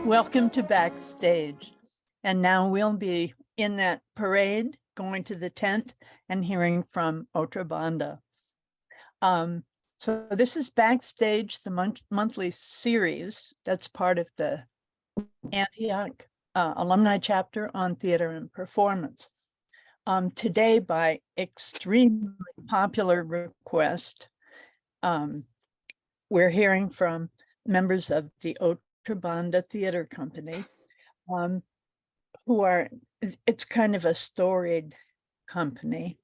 Welcome to Backstage. And now we'll be in that parade, going to the tent and hearing from Otrabanda. So this is Backstage, the monthly series that's part of the Antioch Alumni chapter on theater and performance. Today, by extremely popular request, we're hearing from members of the Otrabanda Theatre Company, who are, it's kind of a storied company,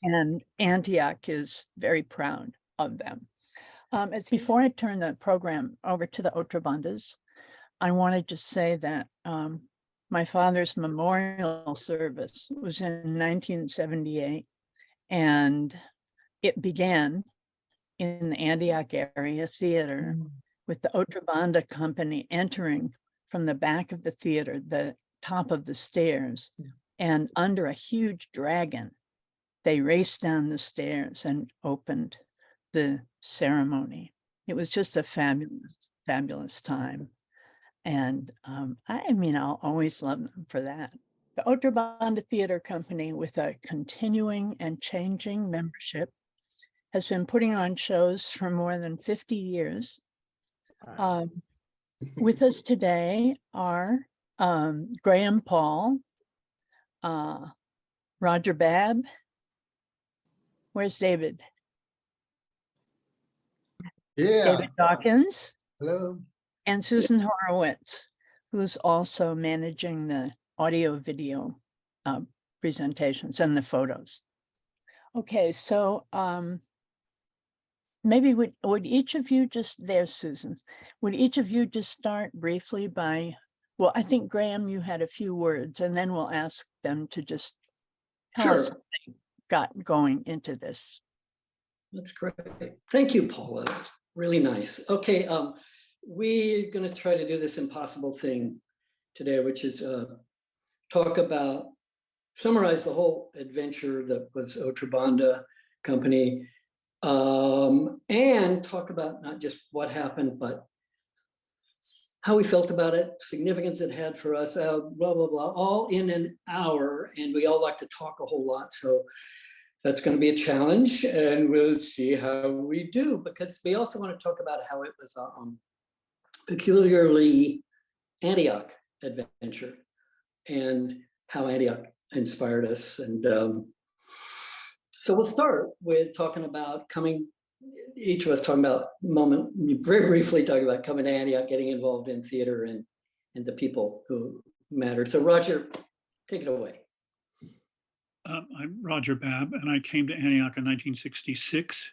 and Antioch is very proud of them. Before I turn the program over to the Otrabandas, I wanted to say that my father's memorial service was in 1978, and it began in the Antioch area theater with the Otrabanda Company entering from the back of the theater, the top of the stairs, and under a huge dragon, they raced down the stairs and opened the ceremony. It was just a fabulous, fabulous time. And I mean, I'll always love them for that. The Otrabanda Theatre Company, with a continuing and changing membership, has been putting on shows for more than 50 years. With us today are Graham Paul, Roger Babb. Where's David? Yeah. David Dawkins. Hello. And Susan Horowitz, who's also managing the audio video presentations and the photos. Okay, so maybe would each of you just, there's Susan, would each of you just start briefly by, well, I think Graham, you had a few words, and then we'll ask them to just tell us what they got going into this. That's great. Thank you, Paula. That's really nice. Okay, we're going to try to do this impossible thing today, which is summarize the whole adventure that was Otrabanda Company, and talk about not just what happened, but how we felt about it, significance it had for us, blah, blah, blah, all in an hour. And we all like to talk a whole lot. So that's going to be a challenge, and we'll see how we do, because we also want to talk about how it was peculiarly Antioch adventure and how Antioch inspired us. And so we'll start with talking about each of us talking about very briefly talking about coming to Antioch, getting involved in theater and the people who mattered. So Roger, take it away. I'm Roger Babb, and I came to Antioch in 1966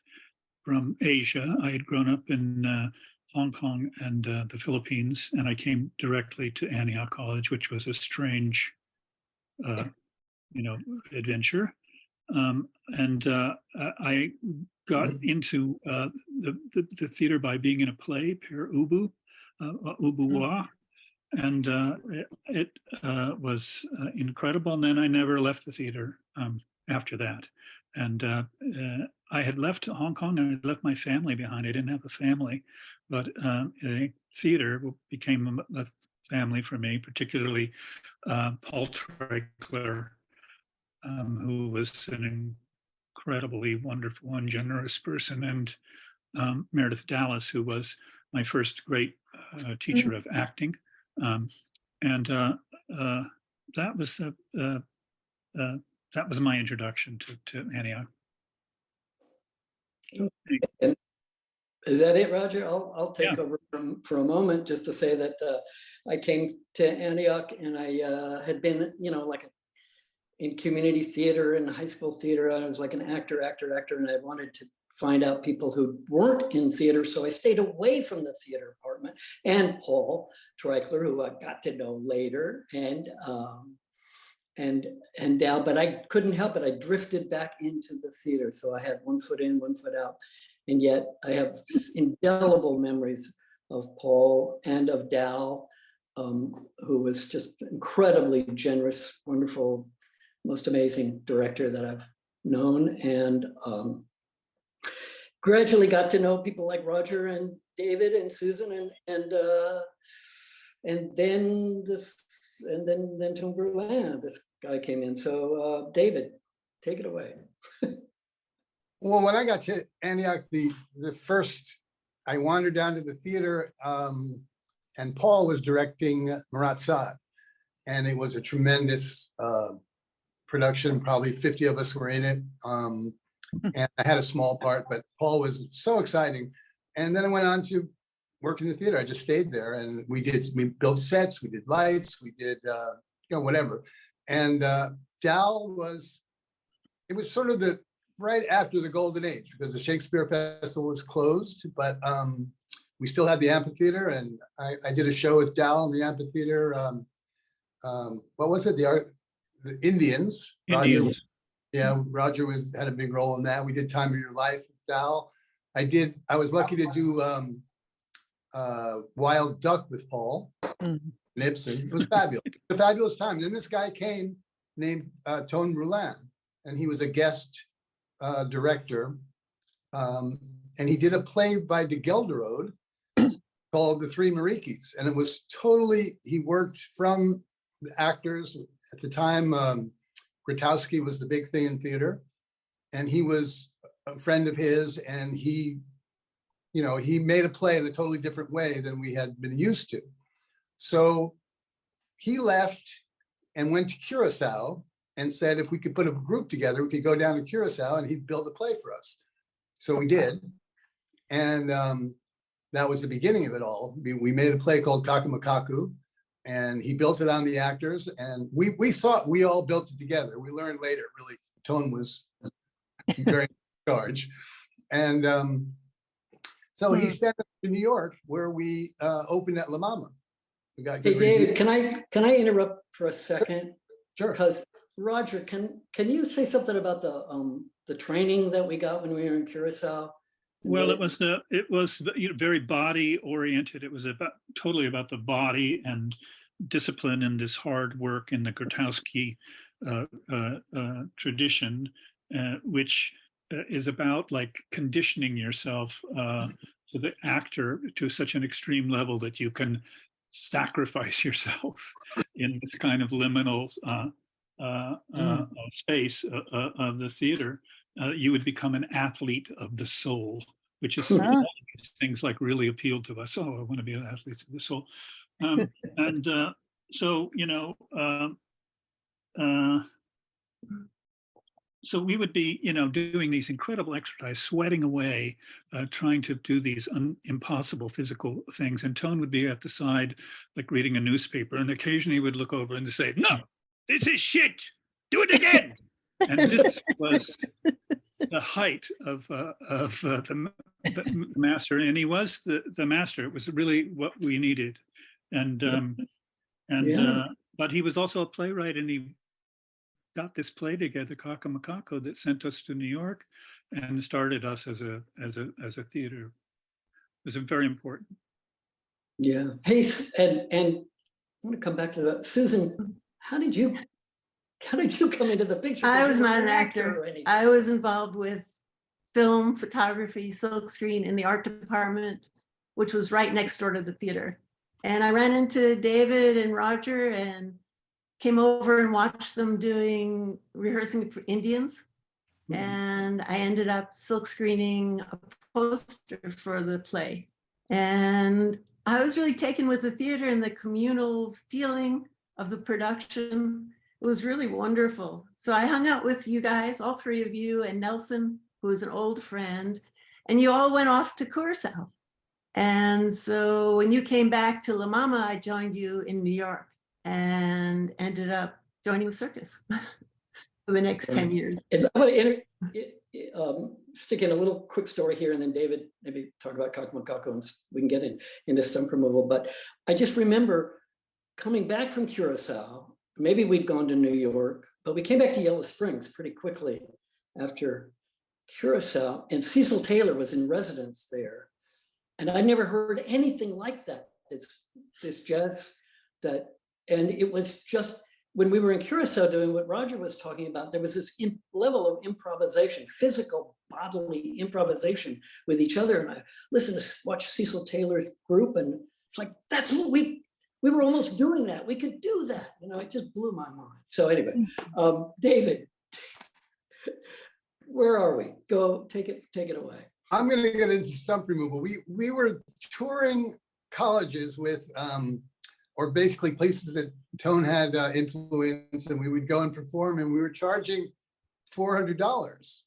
from Asia. I had grown up in Hong Kong and the Philippines, and I came directly to Antioch College, which was a strange, adventure. I got into the theater by being in a play, Per Ubu, Ubuwa, and it was incredible. And then I never left the theater after that. And I had left Hong Kong, and I left my family behind. I didn't have a family, but theater became a family for me, particularly Paul Treichler, who was an incredibly wonderful and generous person, and Meredith Dallas, who was my first great teacher of acting. That was my introduction to Antioch. Is that it, Roger? I'll take over for a moment just to say that I came to Antioch, and I had been, in community theater and high school theater. I was like an actor, and I wanted to find out people who weren't in theater. So I stayed away from the theater department and Paul Treichler, who I got to know later, and Dal, but I couldn't help it. I drifted back into the theater. So I had one foot in, one foot out. And yet I have indelible memories of Paul and of Dal, who was just incredibly generous, wonderful, most amazing director that I've known. And gradually got to know people like Roger and David and Susan and And then then Tom Brulin, this guy came in. So David, take it away. Well, when I got to Antioch, the first, I wandered down to the theater, and Paul was directing Marat Sade. And it was a tremendous production. Probably 50 of us were in it. And I had a small part, but Paul was so exciting. And then I went on to work in the theater. I just stayed there, and we built sets, we did lights, we did, whatever. And Dal it was sort of right after the golden age, because the Shakespeare Festival was closed, but we still had the amphitheater, and I did a show with Dal in the amphitheater. What was it? The Indians. Indians. Roger had a big role in that. We did Time of Your Life with Dal. I was lucky to do Wild Duck with Paul Nipson. It was fabulous. A fabulous time. And then this guy came named Tone Brulin, and he was a guest director. And he did a play by de Gelderode called The Three Marikis. And it was totally, he worked from the actors at the time. Grotowski was the big thing in theater, and he was a friend of his, and he made a play in a totally different way than we had been used to. So he left and went to Curacao and said, if we could put a group together, we could go down to Curacao and he'd build a play for us. So we did. And that was the beginning of it all. We made a play called Kakamakaku, and he built it on the actors. And we thought we all built it together. We learned later, really, Tone was very in charge. And so he sent us to New York, where we opened at La Mama. We got Hey, David, can I interrupt for a second? Sure. Because Roger, can you say something about the training that we got when we were in Curacao? Well, it was very body oriented. It was totally about the body and discipline and this hard work in the Grotowski tradition, which is about like conditioning yourself to the actor to such an extreme level that you can sacrifice yourself in this kind of liminal space of the theater. You would become an athlete of the soul, which is things like really appealed to us. Oh, I want to be an athlete of the soul. So we would be, doing these incredible exercises, sweating away, trying to do these impossible physical things. And Tone would be at the side, like reading a newspaper, and occasionally he would look over and say, "No, this is shit. Do it again." And this was the height of the master, and he was the master. It was really what we needed, but he was also a playwright, and he got this play together, Kakamakaku, that sent us to New York and started us as a theater. It was very important. Yeah. Hey, and I want to come back to that. Susan, how did you come into the picture? I was not an actor. I was involved with film, photography, silkscreen in the art department, which was right next door to the theater. And I ran into David and Roger and came over and watched them rehearsing for Indians. And I ended up silk screening a poster for the play. And I was really taken with the theater and the communal feeling of the production. It was really wonderful. So I hung out with you guys, all three of you, and Nelson, who was an old friend, and you all went off to Curacao. And so when you came back to La Mama, I joined you in New York and ended up joining the circus for the next 10 years. And I want to stick in a little quick story here, and then David, maybe talk about Kakamakaku, and we can get into stump removal. But I just remember coming back from Curacao. Maybe we'd gone to New York, but we came back to Yellow Springs pretty quickly after Curacao, and Cecil Taylor was in residence there. And I never heard anything like that, this jazz and it was just, when we were in Curacao doing what Roger was talking about, there was this level of improvisation, physical, bodily improvisation with each other. And I listened to watch Cecil Taylor's group, and it's like, that's what we we were almost doing that. We could do that. You know, it just blew my mind. So anyway, David, where are we? Go take it away. I'm going to get into stump removal. We were touring colleges with, or basically places that Tone had influence, and we would go and perform, and we were charging $400.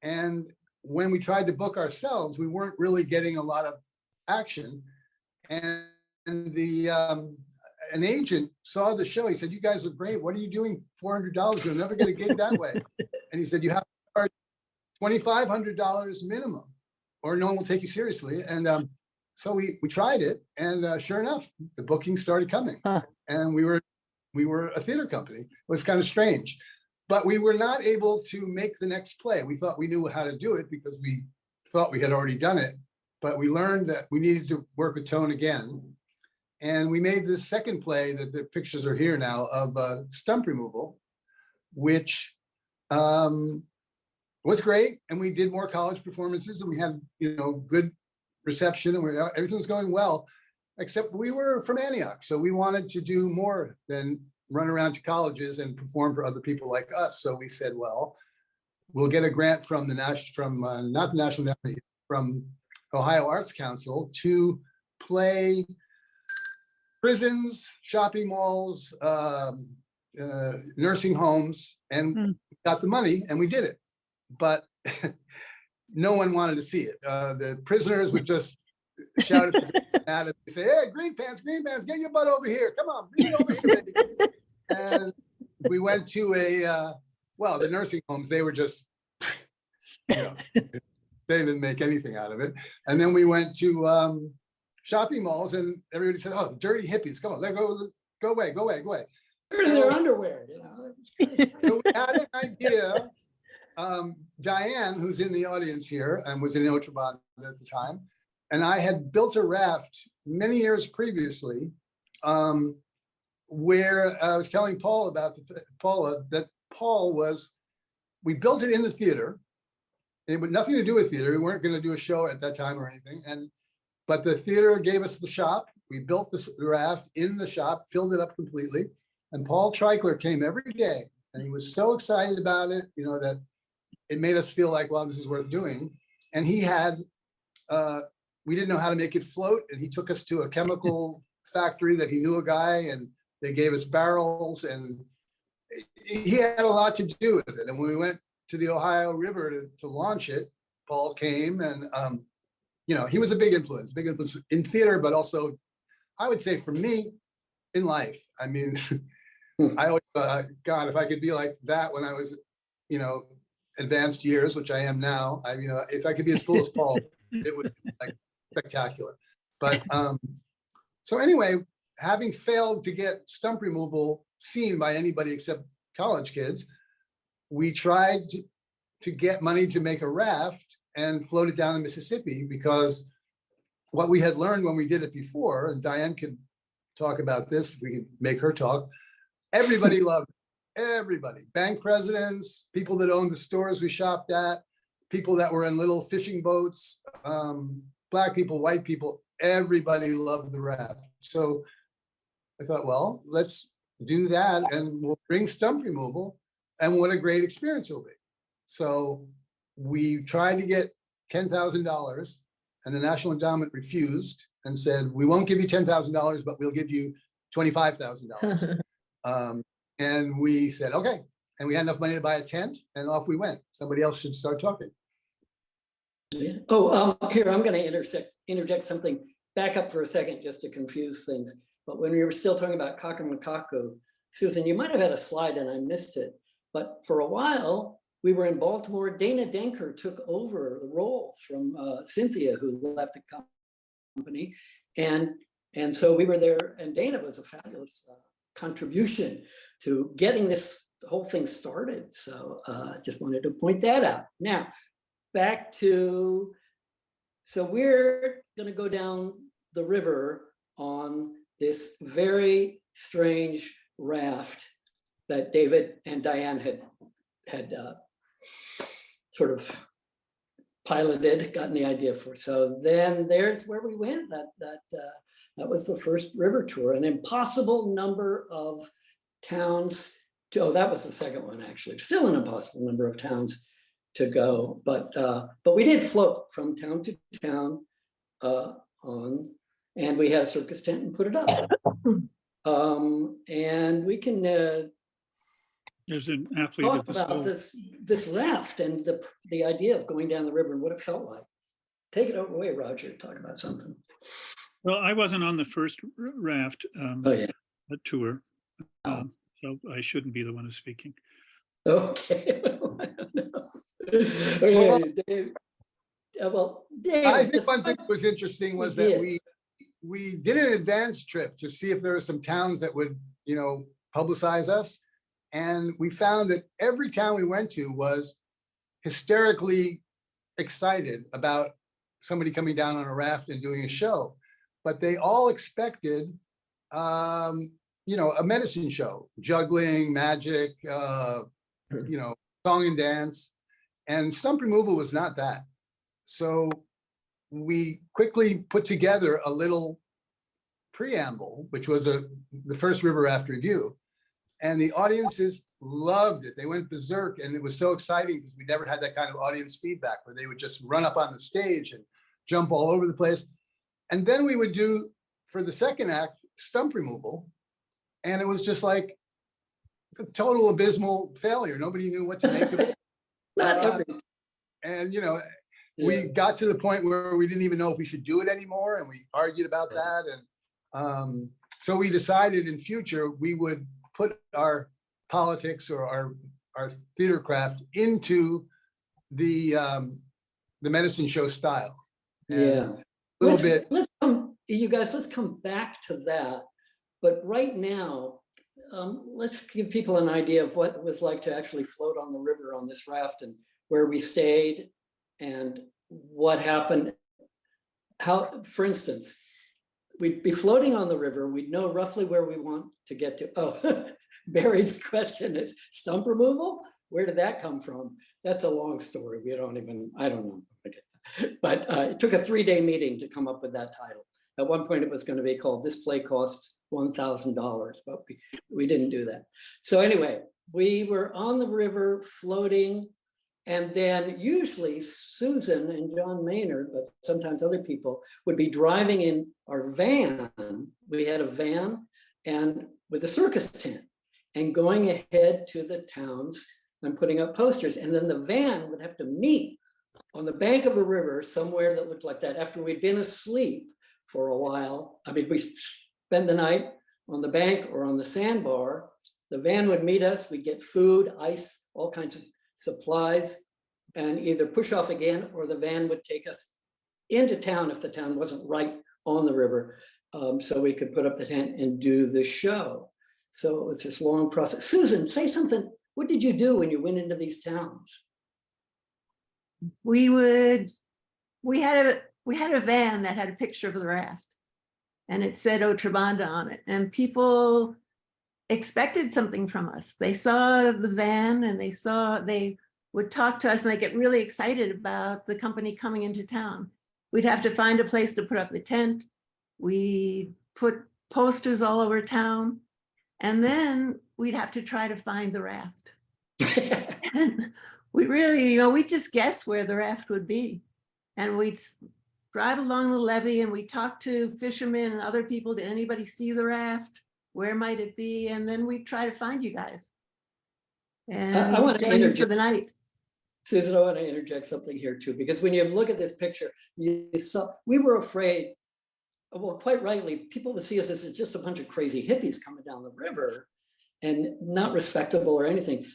And when we tried to book ourselves, we weren't really getting a lot of action. And the an agent saw the show. He said, "You guys are great. What are you doing? $400? You'll never get a gig that way." And he said, "You have to charge $2,500 minimum, or no one will take you seriously." And so we tried it, and sure enough, the bookings started coming. And we were a theater company. It was kind of strange, but we were not able to make the next play. We thought we knew how to do it because we thought we had already done it, but we learned that we needed to work with Tone again. And we made this second play that the pictures are here now of stump removal, which was great. And we did more college performances, and we had, you know, good reception, and everything was going well, except we were from Antioch. So we wanted to do more than run around to colleges and perform for other people like us. So we said, well, we'll get a grant from the not the National, from Ohio Arts Council to play prisons, shopping malls, nursing homes, and got the money, and we did it. But no one wanted to see it. The prisoners would just shout at it and say, "Hey, green pants, get your butt over here. Come on, bring it over here." Baby." And we went to the nursing homes, they were just, you know, they didn't make anything out of it. And then we went to shopping malls, and everybody said, "Oh, dirty hippies, come on, go away. They're in their underwear, you know. So we had an idea. Diane, who's in the audience here and was in Otrabanda at the time, and I had built a raft many years previously, where I was telling Paul about we built it in the theater. It had nothing to do with theater. We weren't going to do a show at that time or anything. But the theater gave us the shop. We built the raft in the shop, filled it up completely. And Paul Treichler came every day, and he was so excited about it, you know, that it made us feel like, well, this is worth doing. And he had, we didn't know how to make it float. And he took us to a chemical factory that he knew a guy, and they gave us barrels, and he had a lot to do with it. And when we went to the Ohio River to launch it, Paul came, and you know, he was a big influence in theater, but also, I would say, for me, in life. I mean, I always thought, God, if I could be like that when I was, you know, advanced years, which I am now, you know, if I could be as cool as Paul, it would be like spectacular. But so anyway, having failed to get stump removal seen by anybody except college kids, we tried to get money to make a raft and float it down the Mississippi, because what we had learned when we did it before, and Diane could talk about this, we could make her talk, everybody loved it. Everybody, bank presidents, people that owned the stores we shopped at, people that were in little fishing boats, Black people, white people, everybody loved the raft. So I thought, well, let's do that, and we'll bring stump removal, and what a great experience it'll be. So we tried to get $10,000, and the National Endowment refused and said, "We won't give you $10,000, but we'll give you $25,000." And we said, okay. And we had enough money to buy a tent, and off we went. Somebody else should start talking. Yeah. Oh, here, I'm going to interject something. Back up for a second, just to confuse things. But when we were still talking about Kakamakaku, Susan, you might have had a slide and I missed it. But for a while, we were in Baltimore. Dana Denker took over the role from Cynthia, who left the company. And so we were there, and Dana was a fabulous contribution to getting this whole thing started. So just wanted to point that out. Now, back to, so we're going to go down the river on this very strange raft that David and Diane had sort of piloted, gotten the idea for. So then there's where we went. That was the first river tour. An impossible number of towns to, oh, that was the second one actually. Still an impossible number of towns to go, but we did float from town to town and we had a circus tent and put it up. And we can There's an athlete talk at the about school. this raft and the idea of going down the river and what it felt like. Take it away, Roger. Talk about something. Well, I wasn't on the first raft Oh yeah. tour, so I shouldn't be the one who's speaking. Okay. Okay, Dave. Well, Dave, I think one thing that was interesting was that did. we did an advance trip to see if there were some towns that would, you know, publicize us. And we found that every town we went to was hysterically excited about somebody coming down on a raft and doing a show. But they all expected, you know, a medicine show, juggling, magic, you know, song and dance. And stump removal was not that. So we quickly put together a little preamble, which was the first river raft review. And the audiences loved it. They went berserk, and it was so exciting because we never had that kind of audience feedback where they would just run up on the stage and jump all over the place. And then we would do, for the second act, stump removal. And it was just like a total abysmal failure. Nobody knew what to make of it. Not every. And, you know, Yeah. we got to the point where we didn't even know if we should do it anymore. And we argued about that. And so we decided in future, we would put our politics or our theater craft into the medicine show style. And Yeah. a little bit. You guys, let's come back to that. But right now, let's give people an idea of what it was like to actually float on the river on this raft and where we stayed and what happened. How, for instance, we'd be floating on the river. We'd know roughly where we want to get to. Oh, Barry's question is stump removal? Where did that come from? That's a long story. We don't even, I don't know. But it took a 3-day meeting to come up with that title. At one point it was going to be called This Play Costs $1,000, but we didn't do that. So anyway, we were on the river floating, and then usually Susan and John Maynard, but sometimes other people, would be driving in our van. We had a van and with a circus tent and going ahead to the towns and putting up posters. And then the van would have to meet on the bank of a river somewhere that looked like that after we'd been asleep for a while. I mean, we spend the night on the bank or on the sandbar. The van would meet us. We'd get food, ice, all kinds of supplies, and either push off again or the van would take us into town if the town wasn't right on the river. So we could put up the tent and do the show. So it was this long process. Susan, say something. What did you do when you went into these towns? We had a van that had a picture of the raft and it said Otrabanda on it, and people expected something from us. They saw the van and they would talk to us and they get really excited about the company coming into town. We'd have to find a place to put up the tent. We put posters all over town, and then we'd have to try to find the raft. And we really, we just guess where the raft would be. And we'd drive along the levee and we talk to fishermen and other people. Did anybody see the raft? Where might it be? And then we'd try to find you guys. And I want to join you for interject. the night. Susan, I want to interject something here too, because when you look at this picture, you saw, we were afraid, well, quite rightly, people would see us as just a bunch of crazy hippies coming down the river and not respectable or anything.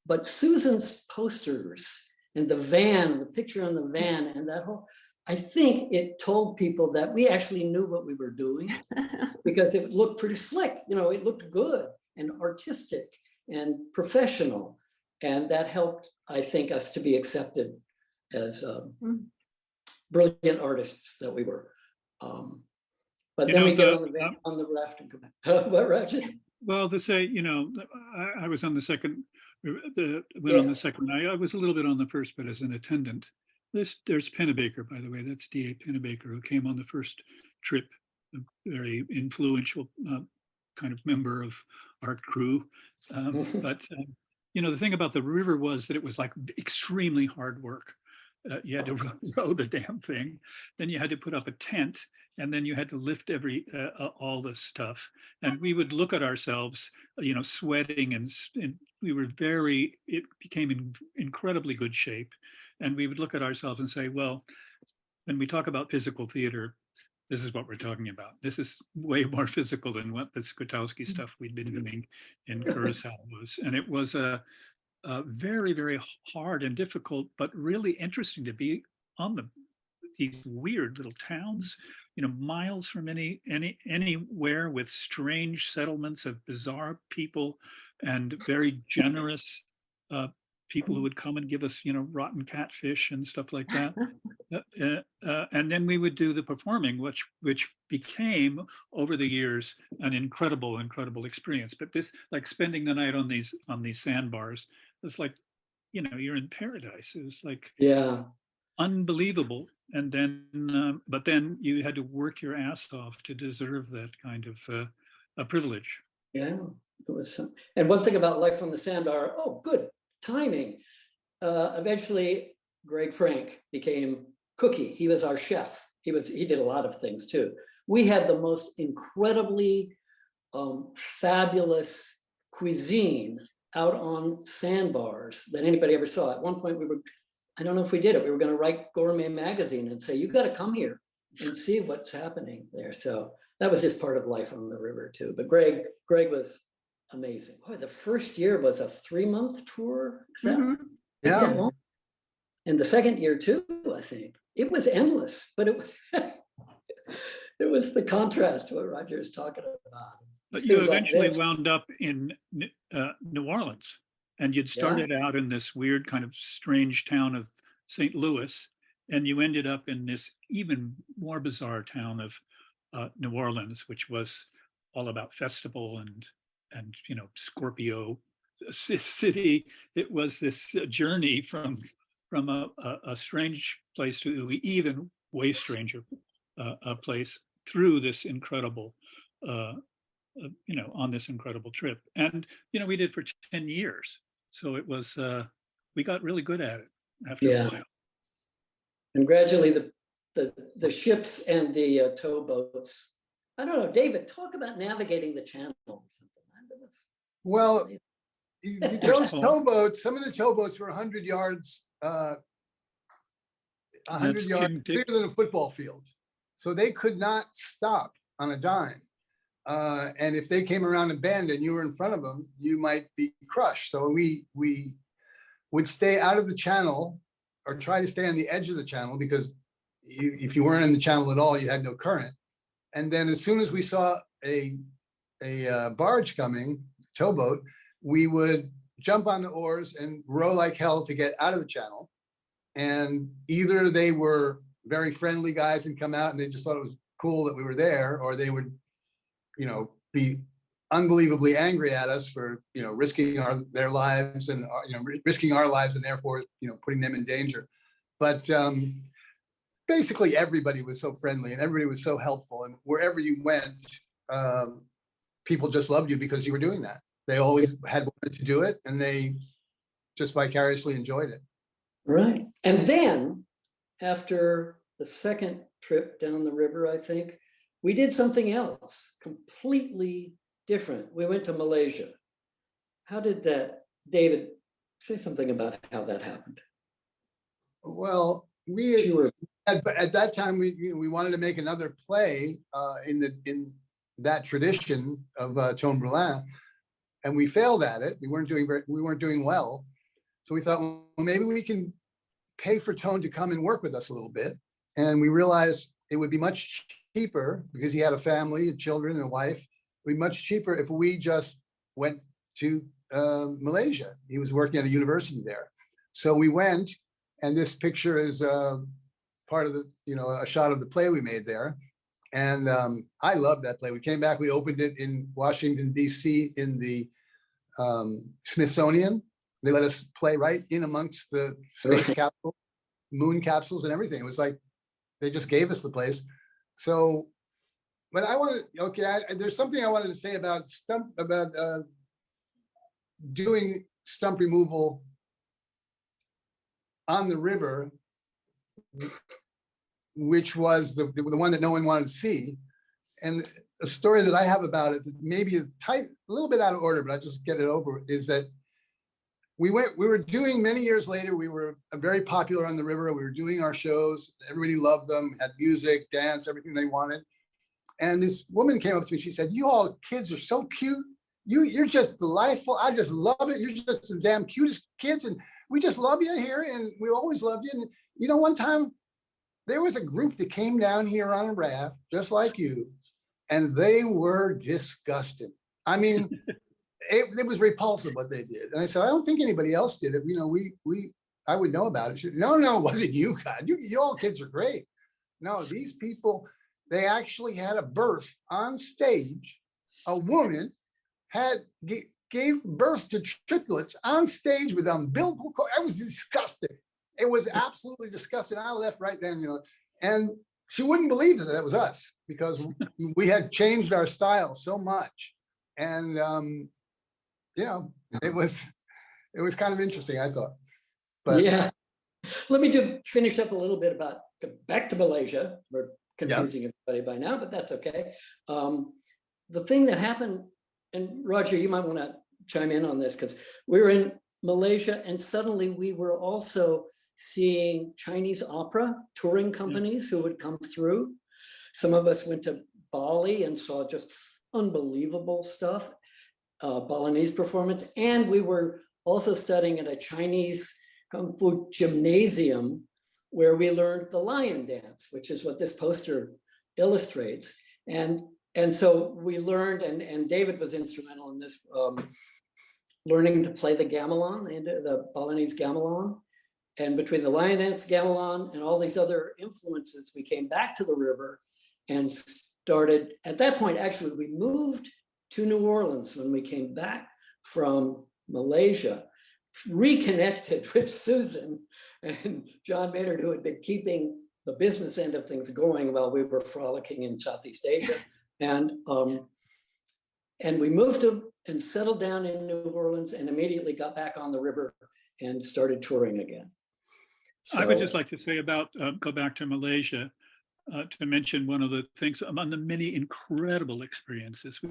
But Susan's posters and the van, the picture on the van and that whole, I think it told people that we actually knew what we were doing because it looked pretty slick. It looked good and artistic and professional. And that helped, I think, us to be accepted as brilliant artists that we were. But then we get on the raft and go back. What, Roger? Well, to say, I was on the second, on the second night. I was a little bit on the first, but as an attendant. There's Pennebaker, by the way. That's D.A. Pennebaker, who came on the first trip, a very influential kind of member of our crew. But the thing about the river was that it was like extremely hard work. You had to row the damn thing. Then you had to put up a tent, and then you had to lift all this stuff. And we would look at ourselves, sweating, and it became in incredibly good shape. And we would look at ourselves and say, well, when we talk about physical theater, this is what we're talking about. This is way more physical than what the Skotowski stuff we'd been doing in Curacao was. And it was a very, very hard and difficult, but really interesting to be on these weird little towns, miles from anywhere, with strange settlements of bizarre people and very generous people who would come and give us, rotten catfish and stuff like that. And then we would do the performing, which became over the years an incredible experience. But this, like spending the night on these sandbars, it's like, you're in paradise. It was like, yeah, unbelievable. And then, but then you had to work your ass off to deserve that kind of a privilege. Yeah, it was some. And one thing about Life on the Sandbar, good timing. Eventually, Greg Frank became Cookie. He was our chef. He did a lot of things too. We had the most incredibly fabulous cuisine out on sandbars that anybody ever saw. At one point, I don't know if we did it. We were going to write Gourmet Magazine and say, you got to come here and see what's happening there. So that was just part of Life on the River too. But Greg was amazing. Boy, the first year was a 3-month tour. Yeah. And the second year too, I think. It was endless, but it was it was the contrast to what Roger is talking about. But you eventually wound up in New Orleans, and you'd started out in this weird kind of strange town of St. Louis, and you ended up in this even more bizarre town of New Orleans, which was all about festival and Scorpio city. It was this journey from a strange place to even way stranger a place through this incredible on this incredible trip. And we did for 10 years, so it was we got really good at it after a while. And gradually the ships and the towboats, I don't know, David, talk about navigating the channel or something. Well, those towboats, some of the towboats were 100 yards, 100 yards bigger than a football field. So they could not stop on a dime. And if they came around a bend and you were in front of them, you might be crushed. So we would stay out of the channel or try to stay on the edge of the channel, because if you weren't in the channel at all, you had no current. And then as soon as we saw a barge coming, towboat, we would jump on the oars and row like hell to get out of the channel. And either they were very friendly guys and come out and they just thought it was cool that we were there, or they would, be unbelievably angry at us for, risking their lives and, risking our lives and therefore, putting them in danger. But basically everybody was so friendly and everybody was so helpful. And wherever you went, people just loved you because you were doing that. They always had wanted to do it, and they just vicariously enjoyed it. Right. And then after the second trip down the river, I think, we did something else completely different. We went to Malaysia. How did that, David, say something about how that happened? Well, at that time, we wanted to make another play in that tradition of Tone Brulin. And we failed at it. We weren't doing well. So we thought, well, maybe we can pay for Tone to come and work with us a little bit. And we realized it would be much cheaper, because he had a family and children and a wife. It would be much cheaper if we just went to Malaysia. He was working at a university there. So we went, and this picture is part of the, a shot of the play we made there. And I love that play. We came back, we opened it in Washington, D.C. in the Smithsonian. They let us play right in amongst the space capsule. moon capsules and everything. It was like, they just gave us the place. So, but I wanted, okay, there's something I wanted to say about doing stump removal on the river, which was the one that no one wanted to see. And a story that I have about it, maybe a little bit out of order, but I just get it over, is that we were doing, many years later, we were very popular on the river. We were doing our shows. Everybody loved them, had music, dance, everything they wanted. And this woman came up to me. She said, "You all kids are so cute. You're just delightful. I just love it. You're just the damn cutest kids. And we just love you here. And we always loved you." And you know, one time there was a group that came down here on a raft, just like you, and they were disgusting. I mean, it was repulsive what they did. And I said, "I don't think anybody else did it. You know, I would know about it." She said, "No, it wasn't you, God. You all kids are great. No, these people, they actually had a birth on stage. A woman gave birth to triplets on stage with umbilical cord." It was disgusting. It was absolutely disgusting. I left right then, you know, and she wouldn't believe that was us, because we had changed our style so much. And, you know, it was kind of interesting, I thought. But yeah, let me finish up a little bit about back to Malaysia. We're confusing everybody by now, but that's okay. The thing that happened, and Roger, you might want to chime in on this, because we were in Malaysia and suddenly we were also seeing Chinese opera touring companies who would come through. Some of us went to Bali and saw just unbelievable stuff, Balinese performance. And we were also studying at a Chinese Kung Fu gymnasium where we learned the lion dance, which is what this poster illustrates. And so we learned, and David was instrumental in this, learning to play the gamelan, the Balinese gamelan. And between the lion dance, gamelan, and all these other influences, we came back to the river and started, at that point, actually, we moved to New Orleans when we came back from Malaysia, reconnected with Susan and John Maynard, who had been keeping the business end of things going while we were frolicking in Southeast Asia. And we moved to and settled down in New Orleans and immediately got back on the river and started touring again. So, I would just like to say about, go back to Malaysia, to mention one of the things among the many incredible experiences.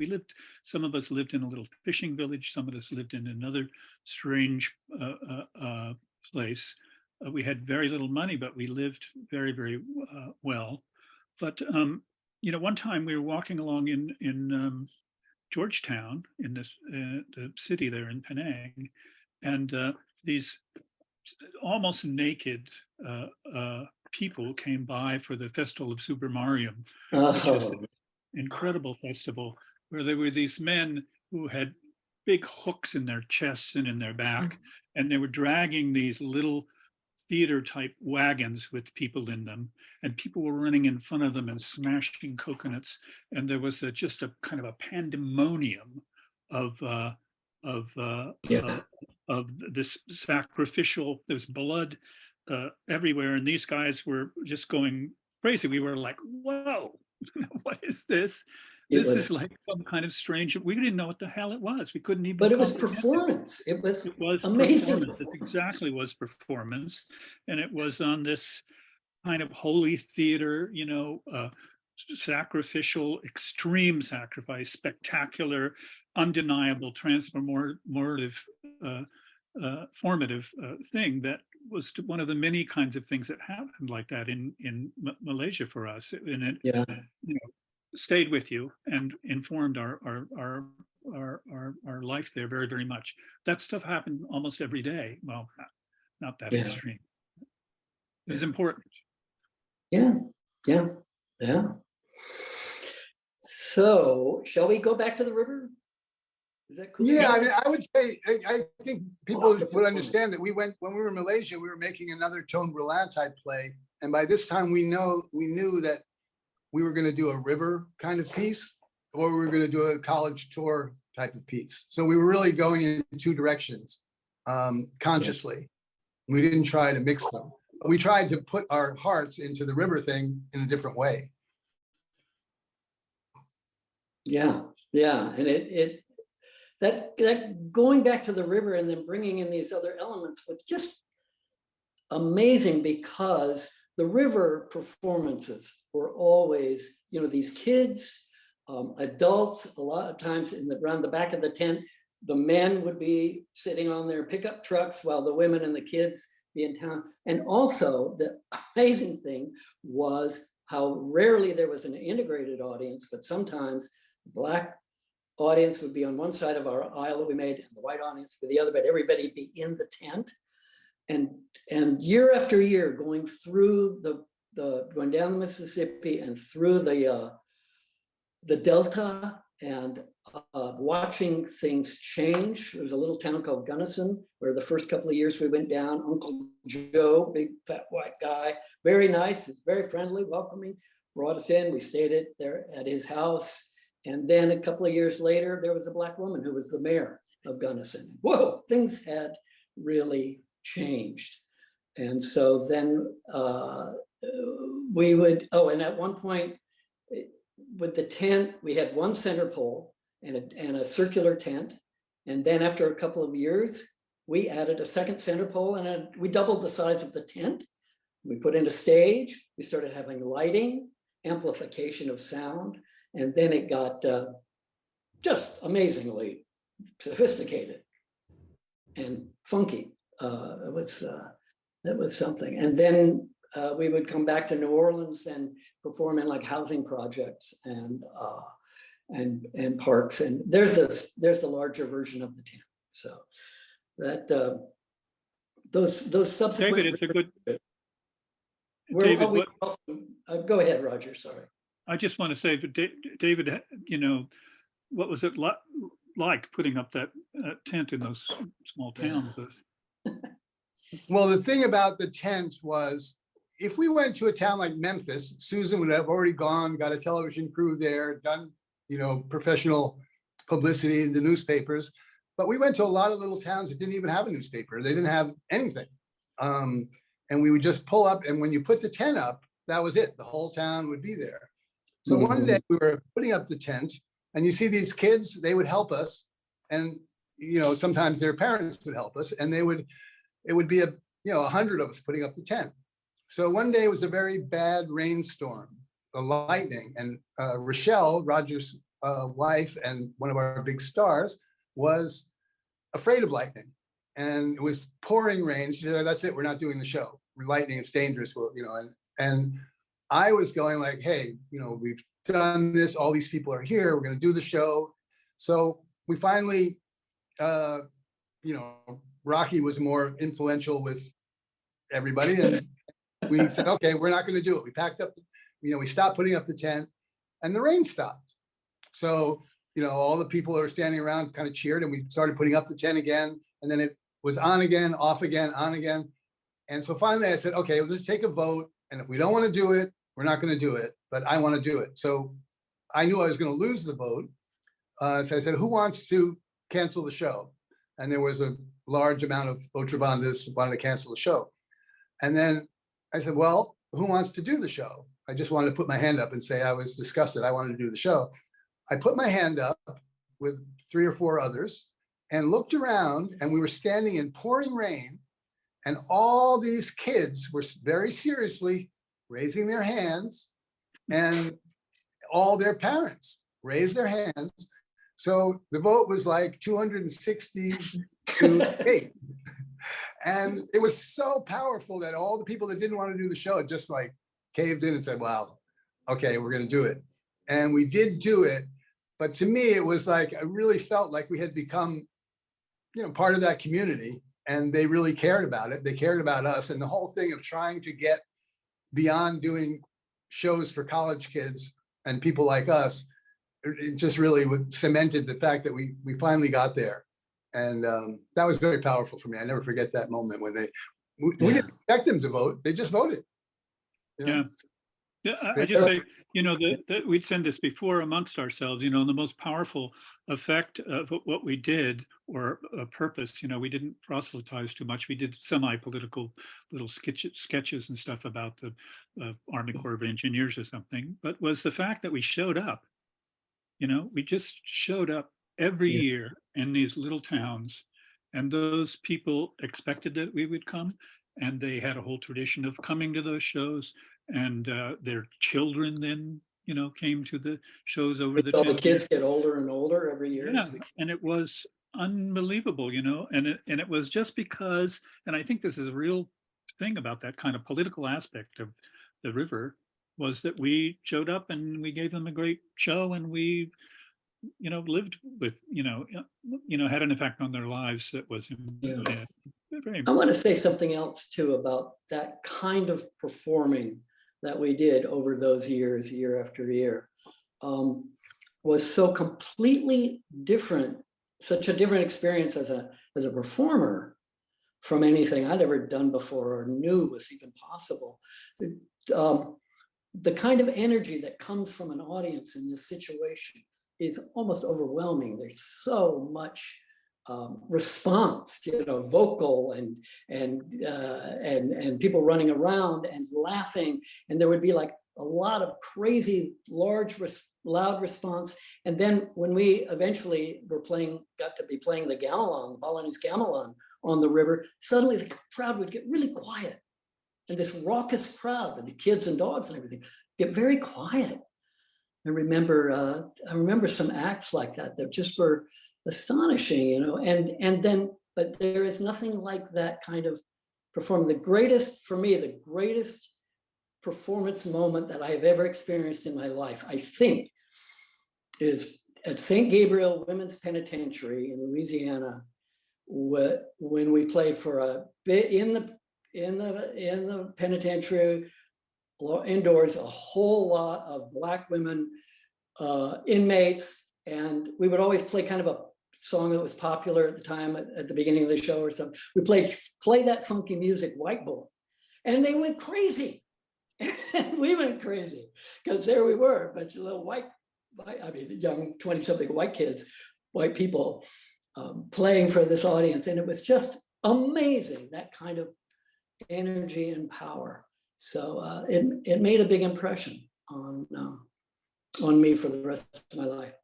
Some of us lived in a little fishing village, some of us lived in another strange place. We had very little money, but we lived very, very well. But, you know, one time we were walking along in Georgetown, in this the city there in Penang, and these almost naked people came by for the Festival of Subramariam, which is an incredible festival where there were these men who had big hooks in their chests and in their back, and they were dragging these little theater type wagons with people in them, and people were running in front of them and smashing coconuts, and there was just a kind of a pandemonium of this sacrificial, there's blood everywhere, and these guys were just going crazy. We were like, whoa, what is this? This is like some kind of strange, we didn't know what the hell it was. We couldn't even. But it was performance. It was amazing. Performance. It exactly was performance. And it was on this kind of holy theater, you know, sacrificial, extreme sacrifice, spectacular, undeniable, transformative, formative thing that was one of the many kinds of things that happened like that in Malaysia for us. And it, you know, stayed with you and informed our life there very, very much. That stuff happened almost every day. Well, not that extreme. It was important. Yeah. So, shall we go back to the river? Is that cool? Yeah, I mean, I would say, I think people would understand that when we were in Malaysia, we were making another Tone Brulin type play. And by this time we knew that we were going to do a river kind of piece, or we were going to do a college tour type of piece. So we were really going in two directions consciously. We didn't try to mix them. We tried to put our hearts into the river thing in a different way. Yeah, yeah, and that going back to the river and then bringing in these other elements was just amazing, because the river performances were always, these kids, adults, a lot of times around the back of the tent, the men would be sitting on their pickup trucks while the women and the kids be in town. And also the amazing thing was how rarely there was an integrated audience, but sometimes Black audience would be on one side of our aisle that we made, and the white audience for the other, but everybody be in the tent. And year after year, going through going down the Mississippi and through the Delta, and watching things change. There was a little town called Gunnison, where the first couple of years we went down. Uncle Joe, big fat white guy, very nice, very friendly, welcoming, brought us in. We stayed there at his house. And then a couple of years later, there was a Black woman who was the mayor of Gunnison. Whoa, things had really changed. And so then we would, and at one point with the tent, we had one center pole and a circular tent. And then after a couple of years, we added a second center pole, and we doubled the size of the tent. We put in a stage, we started having lighting, amplification of sound. And then it got just amazingly sophisticated and funky. It was something. And then we would come back to New Orleans and perform in like housing projects and parks. And there's the larger version of the tent. So that those subsequent. David, it's a good. David, go ahead, Roger. Sorry. I just want to say, David, what was it like putting up that tent in those small towns? Well, the thing about the tent was, if we went to a town like Memphis, Susan would have already gone, got a television crew there, done, professional publicity in the newspapers. But we went to a lot of little towns that didn't even have a newspaper. They didn't have anything. And we would just pull up, and when you put the tent up, that was it. The whole town would be there. So one day we were putting up the tent, and you see these kids, they would help us. And, sometimes their parents would help us, and it would be 100 of us putting up the tent. So one day it was a very bad rainstorm, a lightning, and Rochelle, Roger's wife and one of our big stars, was afraid of lightning. And it was pouring rain. She said, "That's it, we're not doing the show. Lightning is dangerous." Well, and I was going like, "Hey, we've done this. All these people are here. We're going to do the show." So we finally, Rocky was more influential with everybody, and we said, "Okay, we're not going to do it." We packed up, we stopped putting up the tent, and the rain stopped. So, all the people that were standing around kind of cheered, and we started putting up the tent again, and then it was on again, off again, on again. And so finally I said, "Okay, let's take a vote. And if we don't want to do it, we're not going to do it, but I want to do it." So I knew I was going to lose the vote. So I said, "Who wants to cancel the show?" And there was a large amount of Otrabandas wanted to cancel the show. And then I said, "Well, who wants to do the show?" I just wanted to put my hand up and say I was disgusted. I wanted to do the show. I put my hand up with 3 or 4 others and looked around, and we were standing in pouring rain, and all these kids were very seriously raising their hands, and all their parents raised their hands. So the vote was like 260 to 8. And it was so powerful that all the people that didn't want to do the show just like caved in and said, "Wow, okay, we're going to do it." And we did do it. But to me, it was like, I really felt like we had become, part of that community, and they really cared about it. They cared about us. And the whole thing of trying to get beyond doing shows for college kids and people like us, it just really cemented the fact that we finally got there. And that was very powerful for me. I never forget that moment when we didn't expect them to vote. They just voted. Yeah. Yeah, I just say, you know, that we'd said this before amongst ourselves, you know, the most powerful effect of what we did, or a purpose, you know, we didn't proselytize too much. We did semi-political little sketches and stuff about the Army Corps of Engineers or something, but was the fact that we showed up. You know, we just showed up every year in these little towns, and those people expected that we would come, and they had a whole tradition of coming to those shows, and their children then, you know, came to the shows over the All the 10 kids years. get older and older every year. Yeah, and it was unbelievable, you know, and it was just because, and I think this is a real thing about that kind of political aspect of the river, was that we showed up and we gave them a great show, and we, you know, lived with, you know, had an effect on their lives that was very. I want to say something else too about that kind of performing that we did over those years, year after year, was so completely different, such a different experience as a performer from anything I'd ever done before or knew was even possible. The kind of energy that comes from an audience in this situation is almost overwhelming. There's so much response, you know, vocal and people running around and laughing, and there would be like a lot of crazy, large, loud response. And then when we eventually got to be playing the gamelan, Balinese gamelan on the river, suddenly the crowd would get really quiet, and this raucous crowd with the kids and dogs and everything get very quiet. I remember some acts like that that just were astonishing, you know, and then, but there is nothing like that kind of performance. For me, the greatest performance moment that I have ever experienced in my life, I think, is at St. Gabriel Women's Penitentiary in Louisiana, when we played for a bit in the penitentiary indoors, a whole lot of Black women inmates, and we would always play kind of a song that was popular at the time at the beginning of the show or something. We play that funky music, White Boy, and they went crazy. And we went crazy because there we were, a bunch of little young 20-something white people playing for this audience, and it was just amazing, that kind of energy and power. So it made a big impression on me for the rest of my life.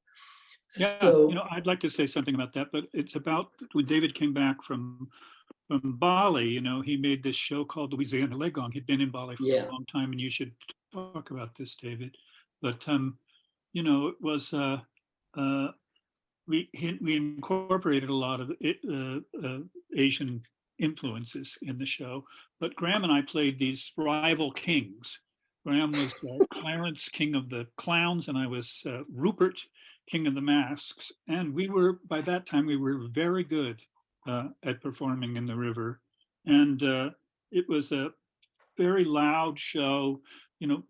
Yeah, so, you know, I'd like to say something about that, but it's about when David came back from Bali. You know, he made this show called Louisiana Legong. He'd been in Bali for a long time, and you should talk about this, David. But you know, it was we incorporated a lot of Asian influences in the show, but Graham and I played these rival kings. Graham was Clarence, king of the clowns, and I was Rupert, king of the masks. And by that time, we were very good at performing in the river. And it was a very loud show. You know,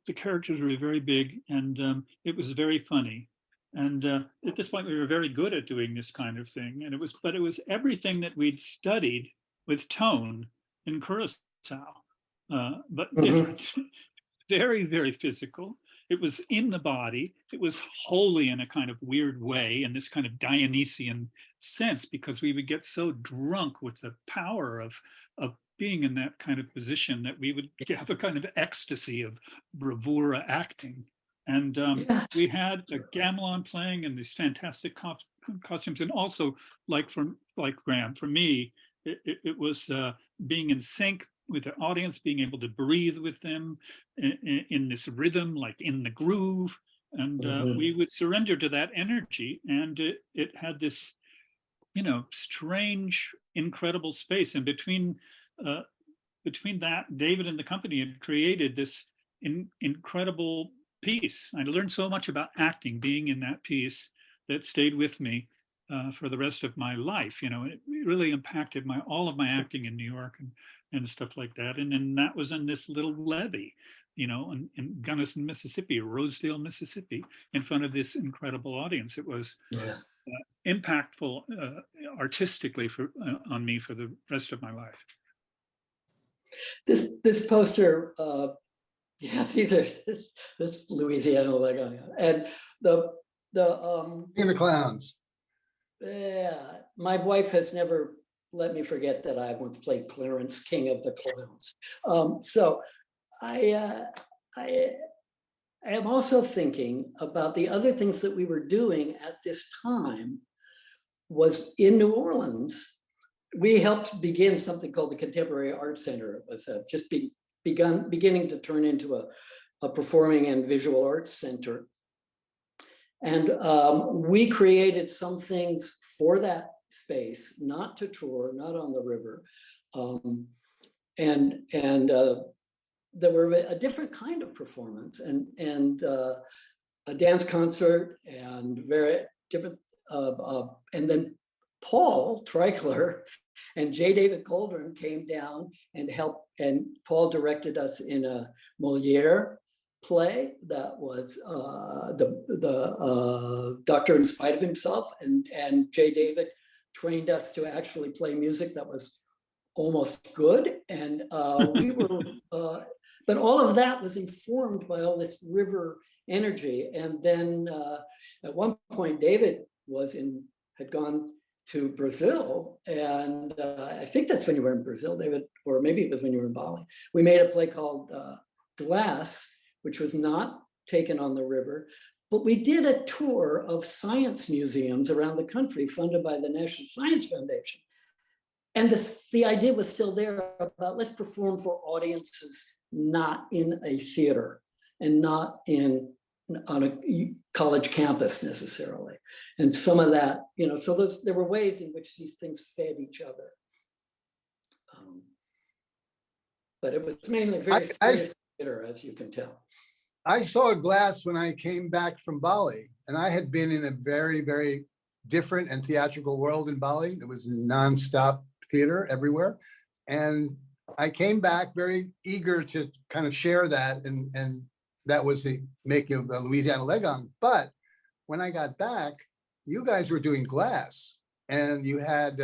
the characters were very big, and it was very funny. And at this point, we were very good at doing this kind of thing. And it was everything that we'd studied with tone in Curacao, but different. Very, very physical. It was in the body. It was holy in a kind of weird way, in this kind of Dionysian sense, because we would get so drunk with the power of being in that kind of position that we would have a kind of ecstasy of bravura acting. And we had a gamelan playing in these fantastic costumes, and also, like Graham, for me, it was being in sync with the audience, being able to breathe with them in this rhythm, like in the groove. And we would surrender to that energy. And it had this, you know, strange, incredible space. And between that, David and the company had created this incredible piece. I learned so much about acting, being in that piece, that stayed with me for the rest of my life. You know, it really impacted all of my acting in New York and stuff like that. And then that was in this little levee, you know, in Gunnison, Mississippi, Rosedale, Mississippi, in front of this incredible audience. It was impactful artistically on me for the rest of my life. This poster Yeah, these are, this Louisiana Lego. And the, In the clowns. yeah, my wife has never let me forget that I once played Clarence, King of the Clowns. So I am also thinking about the other things that we were doing at this time was in New Orleans. We helped begin something called the Contemporary Art Center. It was just beginning to turn into a performing and visual arts center. And we created some things for that space, not to tour, not on the river. And there were a different kind of performance and a dance concert and very different. And then Paul Treichler and J. David Goldern came down and helped, and Paul directed us in a Moliere play that was the Doctor in Spite of Himself, and J. David trained us to actually play music that was almost good, and we were but all of that was informed by all this river energy. And then at one point David had gone to Brazil, and I think that's when you were in Brazil, David, or maybe it was when you were in Bali. We made a play called Glass, which was not taken on the river, but we did a tour of science museums around the country funded by the National Science Foundation. And the idea was still there about let's perform for audiences not in a theater and not on a college campus necessarily. And some of that, so there were ways in which these things fed each other. But it was mainly very serious theater, as you can tell. I saw Glass when I came back from Bali, and I had been in a very, very different and theatrical world in Bali. It was nonstop theater everywhere. And I came back very eager to kind of share that. And that was the making of Louisiana Legon. But when I got back, you guys were doing Glass, and you had,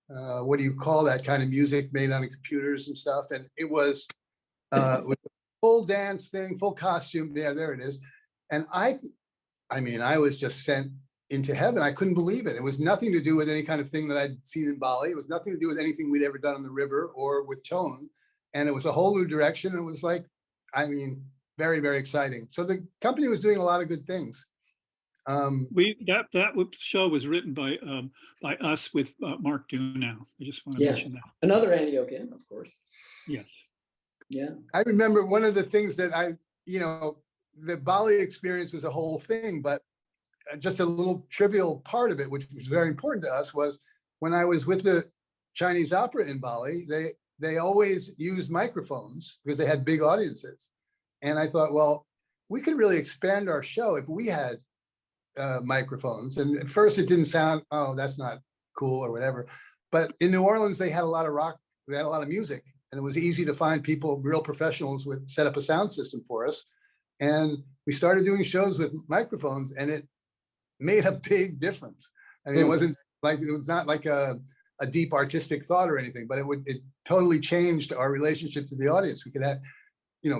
what do you call that kind of music made on the computers and stuff? And it was with a full dance thing, full costume. Yeah, there it is. And I mean, I was just sent into heaven. I couldn't believe it. It was nothing to do with any kind of thing that I'd seen in Bali. It was nothing to do with anything we'd ever done on the river or with Tone. And it was a whole new direction. It was like, I mean, very, very exciting. So the company was doing a lot of good things. That show was written by us with Mark Dunow. I just want to mention that. Another Antioch, of course. Yes. Yeah. I remember one of the things that the Bali experience was a whole thing, but just a little trivial part of it, which was very important to us, was when I was with the Chinese opera in Bali, they always used microphones because they had big audiences. And I thought, well, we could really expand our show if we had microphones. And at first it didn't sound, oh, that's not cool or whatever. But in New Orleans, they had a lot of rock, they had a lot of music, and it was easy to find people, real professionals, would set up a sound system for us. And we started doing shows with microphones, and it made a big difference. I mean, it was not like a deep artistic thought or anything, but it totally changed our relationship to the audience. We could have,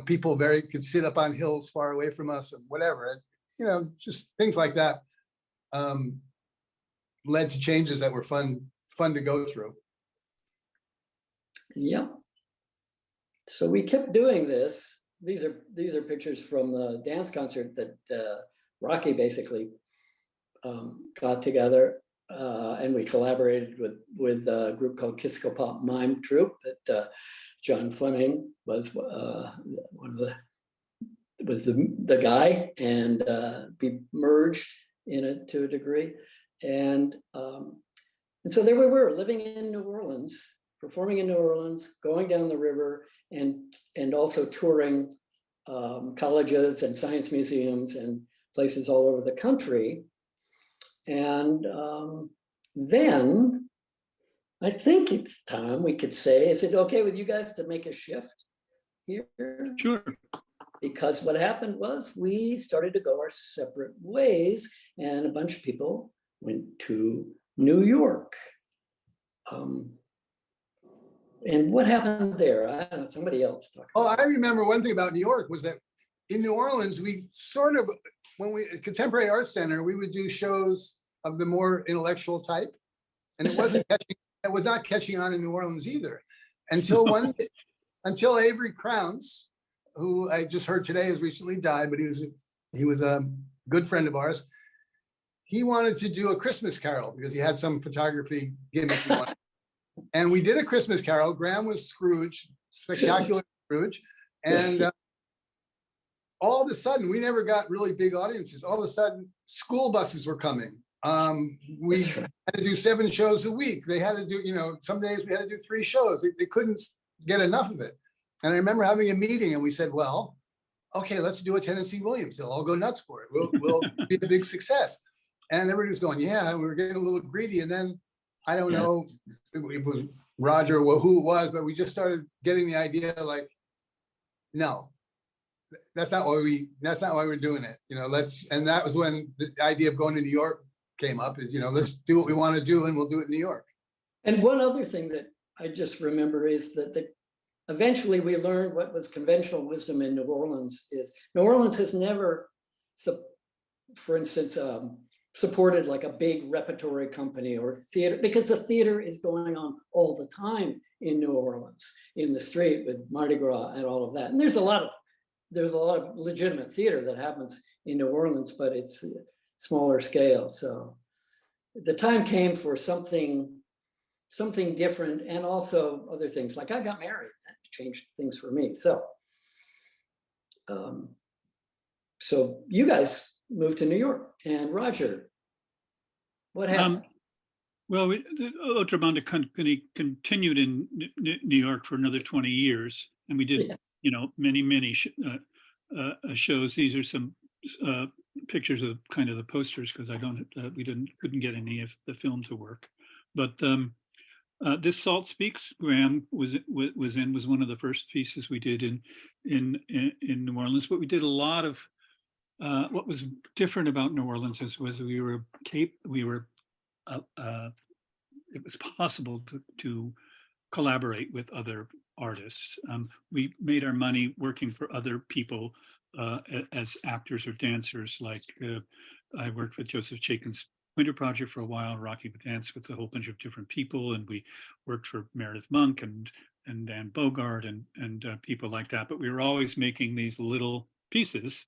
people could sit up on hills far away from us and whatever. And, just things like that led to changes that were fun to go through. Yeah. So we kept doing this. These are pictures from the dance concert that Rocky basically got together, and we collaborated with a group called Kisco Pop Mime Troupe that John Fleming was the guy, and we merged in it to a degree, and so there we were living in New Orleans, performing in New Orleans, going down the river, and also touring colleges and science museums and places all over the country. And then I think it's time we could say, is it okay with you guys to make a shift here? Sure. Because what happened was we started to go our separate ways, and a bunch of people went to New York. And what happened there? I don't know, somebody else talk. Oh, I remember one thing about New York was that in New Orleans, we sort of, when we, at Contemporary Arts Center, we would do shows of the more intellectual type. And it wasn't catching, it was not catching on in New Orleans either. Until Avery Crowns, who I just heard today has recently died, but he was a good friend of ours. He wanted to do a Christmas Carol because he had some photography gimmick he wanted. And we did a Christmas Carol. Graham was Scrooge, spectacular Scrooge. And all of a sudden, we never got really big audiences. All of a sudden, school buses were coming. We had to do 7 shows a week. They had to do, you know, some days we had to do 3 shows. They couldn't get enough of it. And I remember having a meeting and we said, well, okay, let's do a Tennessee Williams. They'll all go nuts for it. We'll be a big success. And everybody was going, yeah, we were getting a little greedy. And then I don't know, it was Roger or who it was, but we just started getting the idea like, no, that's not why we're doing it. You know, and that was when the idea of going to New York came up is, you know, let's do what we want to do and we'll do it in New York. And one other thing that I just remember is that eventually we learned what was conventional wisdom in New Orleans is New Orleans has never, for instance, supported like a big repertory company or theater, because the theater is going on all the time in New Orleans, in the street with Mardi Gras and all of that. And there's a lot of legitimate theater that happens in New Orleans, but it's smaller scale. So the time came for something different, and also other things. Like I got married, that changed things for me. So, so you guys moved to New York, and Roger, what happened? Well, the Otrabanda Company continued in New York for another 20 years, and we did, you know, many shows. These are some pictures of kind of the posters because we couldn't get any of the film to work. But this Salt Speaks, Graham was one of the first pieces we did in New Orleans. But we did a lot of what was different about New Orleans was it was possible to collaborate with other artists. We made our money working for other people as actors or dancers. Like I worked with Joseph Chaikin's Winter Project for a while. Rocky would dance with a whole bunch of different people, and we worked for Meredith Monk and Dan Bogart and people like that. But we were always making these little pieces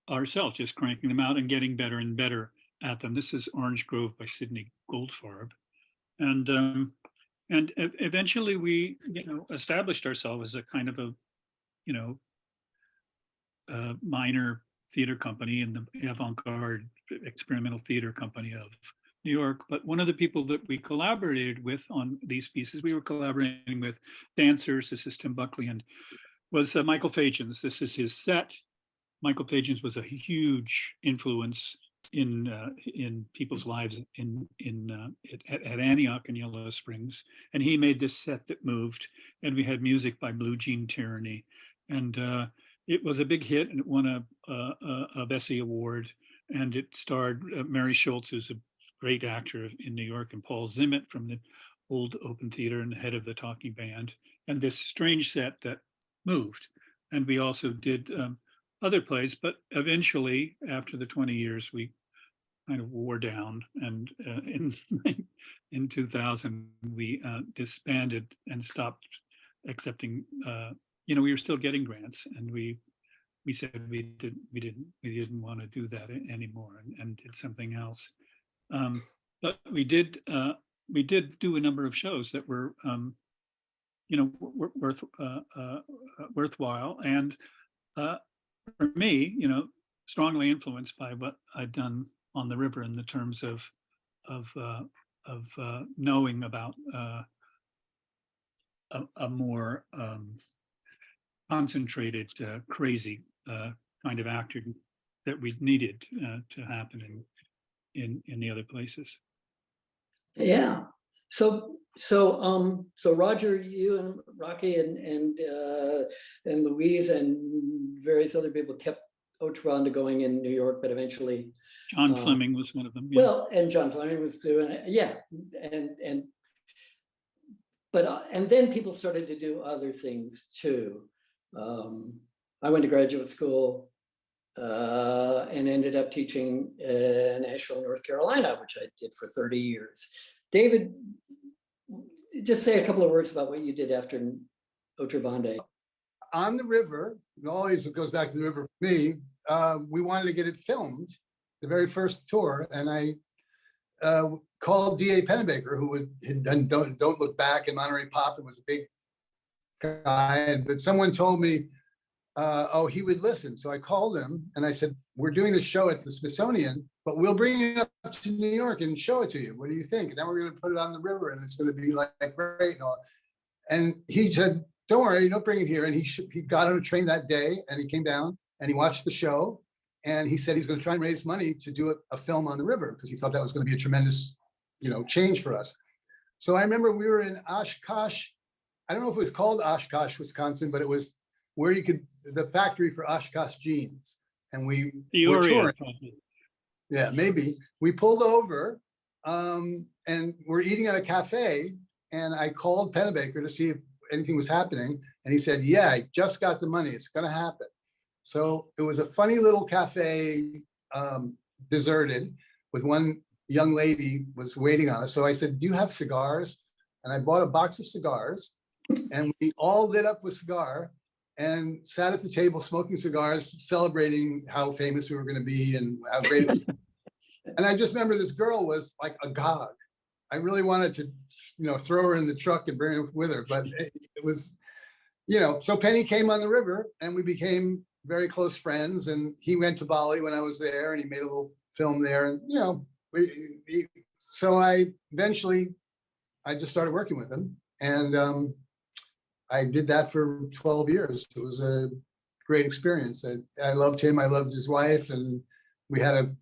ourselves, just cranking them out and getting better and better at them. This is Orange Grove by Sidney Goldfarb, and eventually we, you know, established ourselves as a kind of a, you know, minor theater company in the avant-garde experimental theater company of New York. But one of the people that we collaborated with on these pieces, we were collaborating with dancers. This is Tim Buckley, and was Michael Fagins. This is his set. Michael Fagins was a huge influence in people's lives at Antioch and Yellow Springs, and he made this set that moved. And we had music by Blue Jean Tyranny, and it was a big hit, and it won a Bessie Award. And it starred Mary Schultz, who's a great actor in New York, and Paul Zimmett from the old Open Theater and the head of the Talking Band. And this strange set that moved. And we also did other plays, but eventually, after the 20 years, we kind of wore down. And in 2000, we disbanded and stopped accepting. You know, we were still getting grants, and we said we didn't want to do that anymore, and did something else. But we did do a number of shows that were, you know, worthwhile, and for me, you know, strongly influenced by what I'd done on the river in the terms of knowing about a more concentrated, crazy kind of actor that we needed to happen in the other places. Yeah. So Roger, you and Rocky and Louise and various other people kept Otrabanda going in New York, but eventually John Fleming was one of them. Yeah. Well, and John Fleming was doing it. Yeah. And but, and then people started to do other things too. I went to graduate school and ended up teaching in Asheville, North Carolina, which I did for 30 years. David, just say a couple of words about what you did after Otrabanda. On the river, it always goes back to the river for me. We wanted to get it filmed, the very first tour, and I called D.A. Pennebaker, who had done Don't Look Back and Monterey Pop, and was a big guy. But someone told me, oh, he would listen. So I called him and I said, we're doing this show at the Smithsonian, but we'll bring it up to New York and show it to you. What do you think? And then we're going to put it on the river and it's going to be like great. And all. And he said, don't worry, don't bring it here. And he got on a train that day and he came down and he watched the show. And he said he's going to try and raise money to do a film on the river because he thought that was going to be a tremendous, change for us. So I remember we were in Oshkosh. I don't know if it was called Oshkosh, Wisconsin, but it was where the factory for Oshkosh jeans. And we were touring. Yeah, maybe. We pulled over and we're eating at a cafe. And I called Pennebaker to see if anything was happening. And he said, yeah, I just got the money. It's going to happen. So it was a funny little cafe, deserted, with one young lady was waiting on us. So I said, do you have cigars? And I bought a box of cigars and we all lit up with cigar and sat at the table smoking cigars, celebrating how famous we were going to be and how great it was. And I just remember this girl was like agog. I really wanted to, throw her in the truck and bring her with her, but it was, so Penny came on the river and we became very close friends. And he went to Bali when I was there and he made a little film there. And, so I just started working with him. And I did that for 12 years. It was a great experience. I loved him. I loved his wife. And we had a,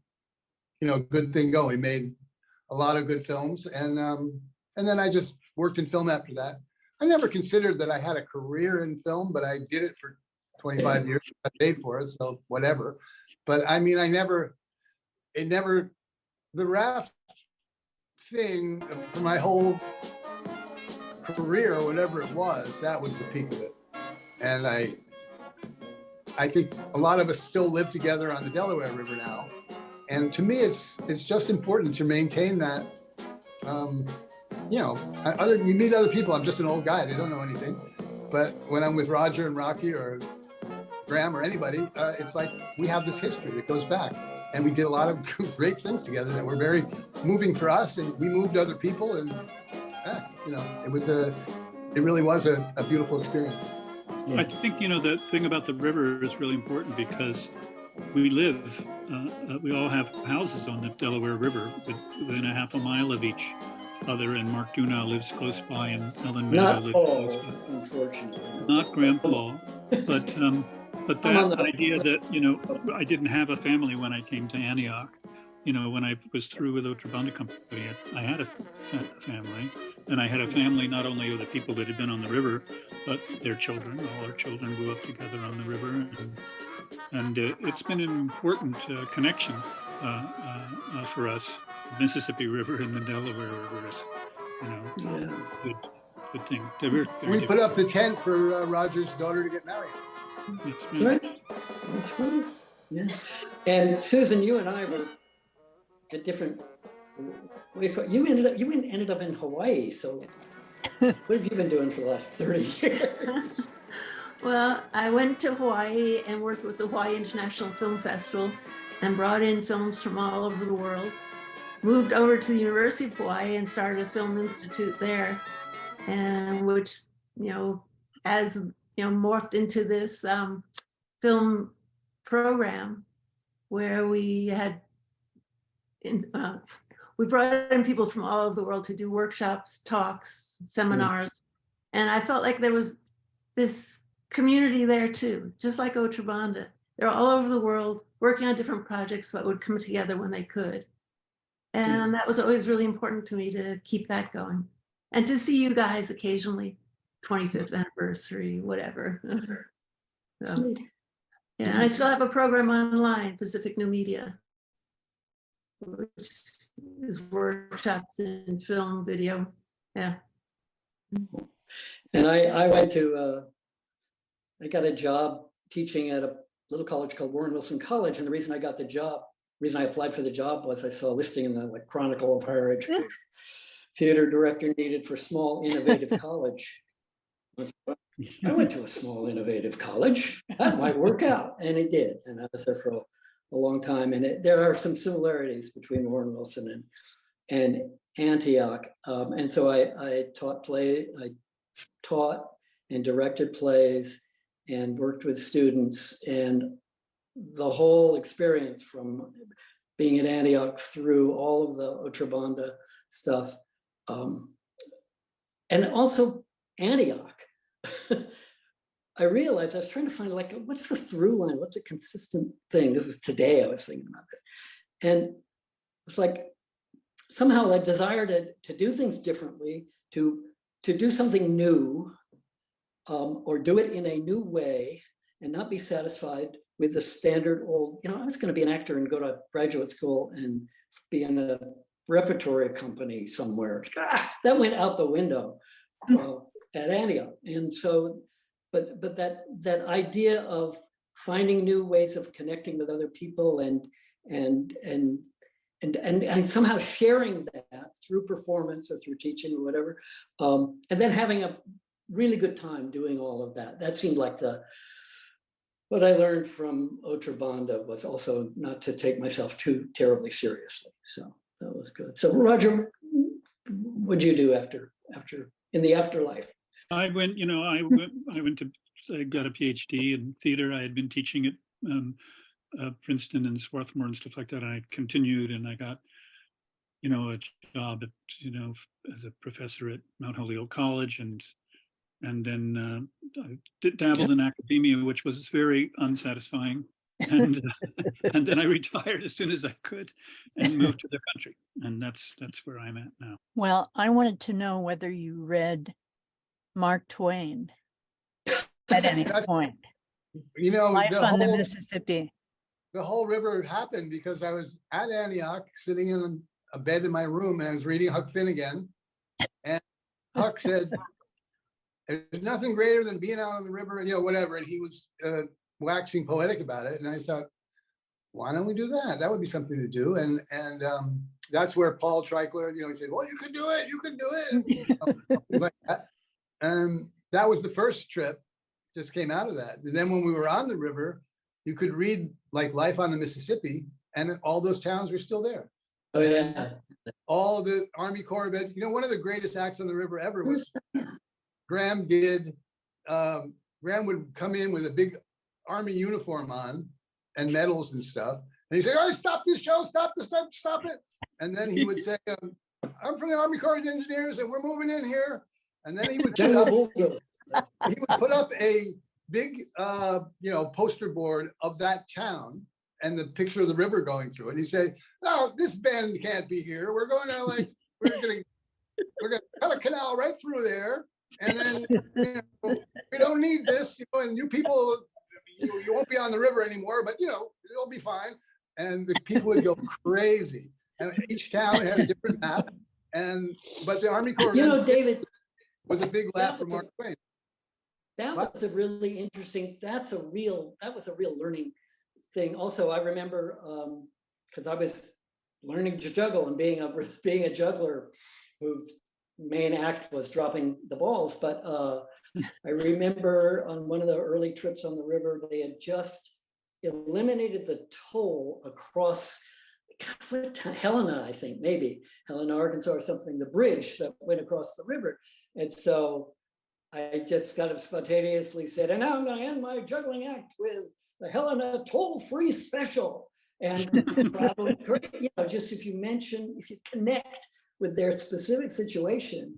good thing going. We made a lot of good films. And then I just worked in film after that. I never considered that I had a career in film, but I did it for 25 years. I paid for it, so whatever. But I mean, the raft thing for my whole career, whatever it was, that was the peak of it. And I think a lot of us still live together on the Delaware River now. And to me, it's just important to maintain that. You meet other people. I'm just an old guy. They don't know anything. But when I'm with Roger and Rocky or Graham or anybody, it's like we have this history that goes back. And we did a lot of great things together that were very moving for us. And we moved other people. And, it really was a beautiful experience. I think, the thing about the river is really important because we all have houses on the Delaware River within a half a mile of each other, and Mark Duna lives close by, and Ellen Meadow lives close by. Unfortunately. Not Grandpa, but that idea that, I didn't have a family when I came to Antioch. When I was through with Otrabanda Company, I had a family, and I had a family not only of the people that had been on the river, but their children. All our children grew up together on the river, and it's been an important connection for us. The Mississippi River and the Delaware River is, good thing. We put up the tent for Roger's daughter to get married. That's right. Yeah. And Susan, you and I were at different. You ended up in Hawaii. So, what have you been doing for the last 30 years? Well, I went to Hawaii and worked with the Hawaii International Film Festival and brought in films from all over the world. Moved over to the University of Hawaii and started a film institute there, and which, has, morphed into this film program where we had, we brought in people from all over the world to do workshops, talks, seminars. And I felt like there was this community there too, just like Otrabanda. They're all over the world working on different projects that would come together when they could. And that was always really important to me to keep that going. And to see you guys occasionally, 25th anniversary, whatever. So, yeah, and I still have a program online, Pacific New Media, which is workshops in film, video. Yeah. And I went to, I got a job teaching at a little college called Warren Wilson College. And the reason I got the job, reason I applied for the job was I saw a listing in the like Chronicle of Higher Education. Theater director needed for small innovative college. I went to a small innovative college. That might work out. And it did. And I was there for a long time. And there are some similarities between Warren Wilson and Antioch. And so I taught and directed plays and worked with students, and the whole experience from being at Antioch through all of the Otrabanda stuff. And also Antioch, I realized I was trying to find like, what's the through line? What's a consistent thing? This is today I was thinking about this. And it's like, somehow that desire to do things differently, to do something new, or do it in a new way and not be satisfied with the standard old, I was going to be an actor and go to graduate school and be in a repertory company somewhere. That went out the window at Antioch. And so, but that idea of finding new ways of connecting with other people and somehow sharing that through performance or through teaching or whatever, and then having a really good time doing all of that. That seemed like what I learned from Otrabanda was also not to take myself too terribly seriously. So that was good. So Roger, what'd you do after in the afterlife? I went to, I got a PhD in theater. I had been teaching at Princeton and Swarthmore and stuff like that. And I continued, and I got, a job at, as a professor at Mount Holyoke College, and then I dabbled in academia, which was very unsatisfying. And and then I retired as soon as I could and moved to the country. And that's where I'm at now. Well, I wanted to know whether you read Mark Twain at any point. Life on the Mississippi. The whole river happened because I was at Antioch sitting in a bed in my room, and I was reading Huck Finn again. And Huck said, there's nothing greater than being out on the river and whatever. And he was waxing poetic about it. And I thought, why don't we do that? That would be something to do. And that's where Paul Treichler, he said, well, you can do it. You can do it. It was like that. And that was the first trip, just came out of that. And then when we were on the river, you could read like Life on the Mississippi, and all those towns were still there. Oh yeah. All the Army Corps of Ed, one of the greatest acts on the river ever was Graham would come in with a big Army uniform on and medals and stuff. And he'd say, all right, stop this show, stop it. And then he would say, I'm from the Army Corps of Engineers and we're moving in here. And then he would put up a big, poster board of that town and the picture of the river going through it. And he'd say, no, this band can't be here. We're going to we're going to cut a canal right through there. And then we don't need this, and you people, you won't be on the river anymore, but it'll be fine. And the people would go crazy. And each town had a different map. But the Army Corps David, was a big laugh for Mark Twain. That was a really interesting, that was a real learning thing. Also, I remember, because I was learning to juggle and being a juggler whose main act was dropping the balls. But I remember on one of the early trips on the river, they had just eliminated the toll across Helena, I think, maybe Helena, Arkansas or something, the bridge that went across the river. And so I just kind of spontaneously said, and now I'm going to end my juggling act with the Helena toll-free special. And just if you connect with their specific situation,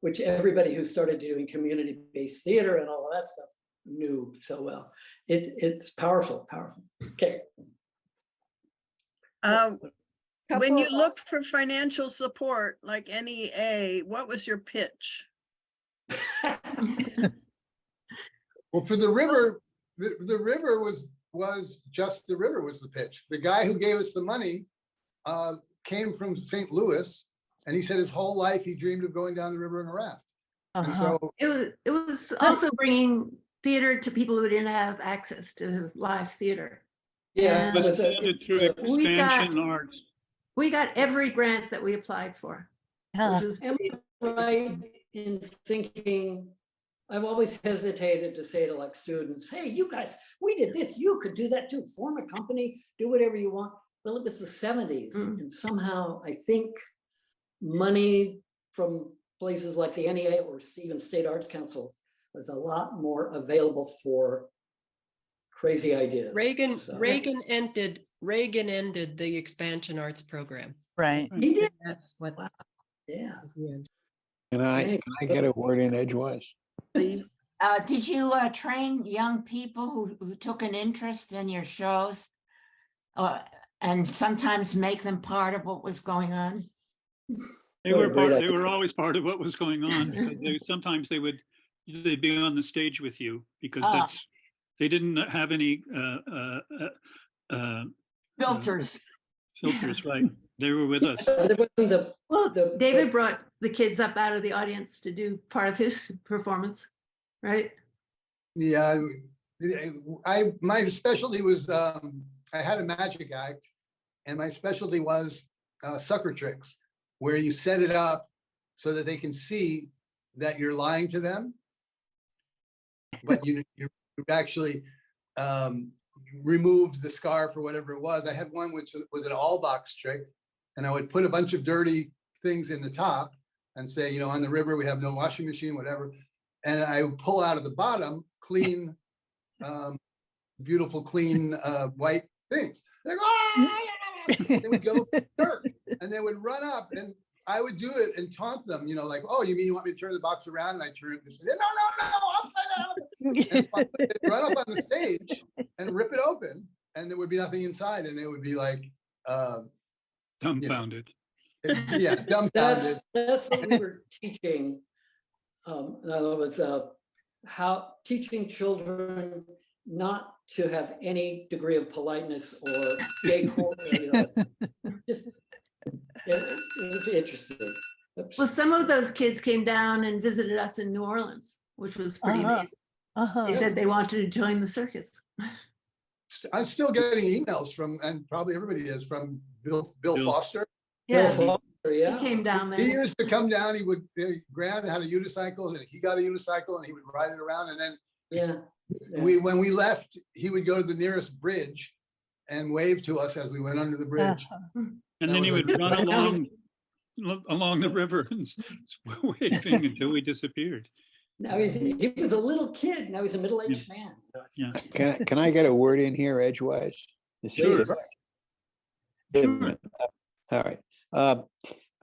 which everybody who started doing community-based theater and all of that stuff knew so well. It's powerful. Okay. When you looked for financial support like NEA, what was your pitch? Well, for the river, the river was just the river was the pitch. The guy who gave us the money came from St. Louis, and he said his whole life he dreamed of going down the river in a raft. And Uh-huh. so, It was also bringing theater to people who didn't have access to live theater. Yeah, And it was a- Funded through we got- expansion arts. we got every grant that we applied for, Yeah. which was Am I right in thinking, I've always hesitated to say to like students, hey, you guys, we did this, you could do that too, form a company, do whatever you want. Well, it was the 70s, and somehow I think money from places like the NEA or even state arts councils was a lot more available for crazy ideas. Reagan, So- Reagan ended the expansion arts program. Right. He did, That's what. Wow. yeah. was the end. Can I, Hey, can I get a word in edgewise? Did you train young people who took an interest in your shows? And sometimes make them part of what was going on? They What a were great part, they idea. were always part of what was going on. Because sometimes they'd be on the stage with you because Ah. they didn't have any Filters. filters, right? They were with us. There wasn't the, well, the- David brought the kids up out of the audience to do part of his performance, right? yeah, my specialty was, I had a magic act, and my specialty was sucker tricks, where you set it up so that they can see that you're lying to them, but you actually removed the scarf or whatever it was. I had one which was an all box trick, and I would put a bunch of dirty things in the top and say, you know, on the river we have no washing machine, whatever, and I would pull out of the bottom clean, beautiful, clean white things. They go, "Ah!" They would go dirt, and they would run up, and I would do it and taunt them, you know, like, oh, you mean you want me to turn the box around? And I turn it this way. No, upside down. And finally they'd run up on the stage and rip it open, and there would be nothing inside, and they would be like, Dumbfounded. yeah, dumbfounded. that's what we were teaching. That was how teaching children not to have any degree of politeness or decor. You know, just it was interesting. Oops. Well, some of those kids came down and visited us in New Orleans, which was pretty Uh-huh. amazing. Uh-huh. They said they wanted to join the circus. I'm still getting emails from, and probably everybody is, from Bill Bill. Foster. Bill Yeah, Foster, he yeah. came down He there. used to come down, he would, Grant had a unicycle, and he got a unicycle, and he would ride it around, and then Yeah. yeah. when we left, he would go to the nearest bridge and wave to us as we went under the bridge. Uh-huh. And That then he was would like- run along the river and waving until we disappeared. Now he was a little kid. Now he's a middle-aged man. Yeah. Can I get a word in here edgewise? This is Sure. just- Wait a minute. All right.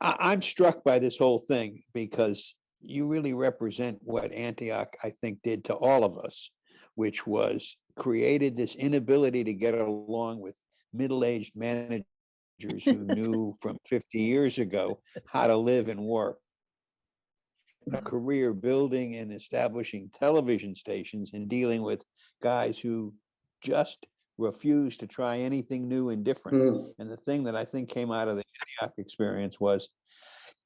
I'm struck by this whole thing because you really represent what Antioch, I think, did to all of us, which was created this inability to get along with middle-aged managers who knew from 50 years ago how to live and work. A career building and establishing television stations and dealing with guys who just refused to try anything new and different. Mm. And the thing that I think came out of the Antioch experience was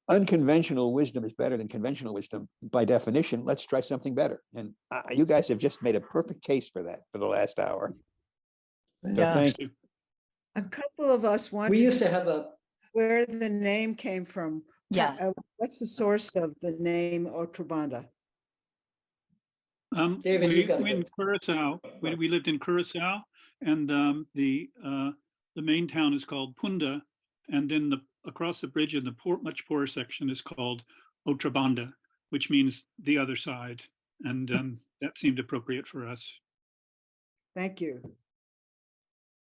unconventional wisdom is better than conventional wisdom by definition. Let's try something better. And you guys have just made a perfect case for that for the last hour. So Yeah. thank you. A couple of us We wanted used to to have a, where the name came from. Yeah. What's the source of the name Otrabanda? David, you gotta We in go. Curacao, we lived in Curacao, and the main town is called Punda, and then across the bridge in the much poorer section is called Otrabanda, which means the other side, and that seemed appropriate for us. Thank you.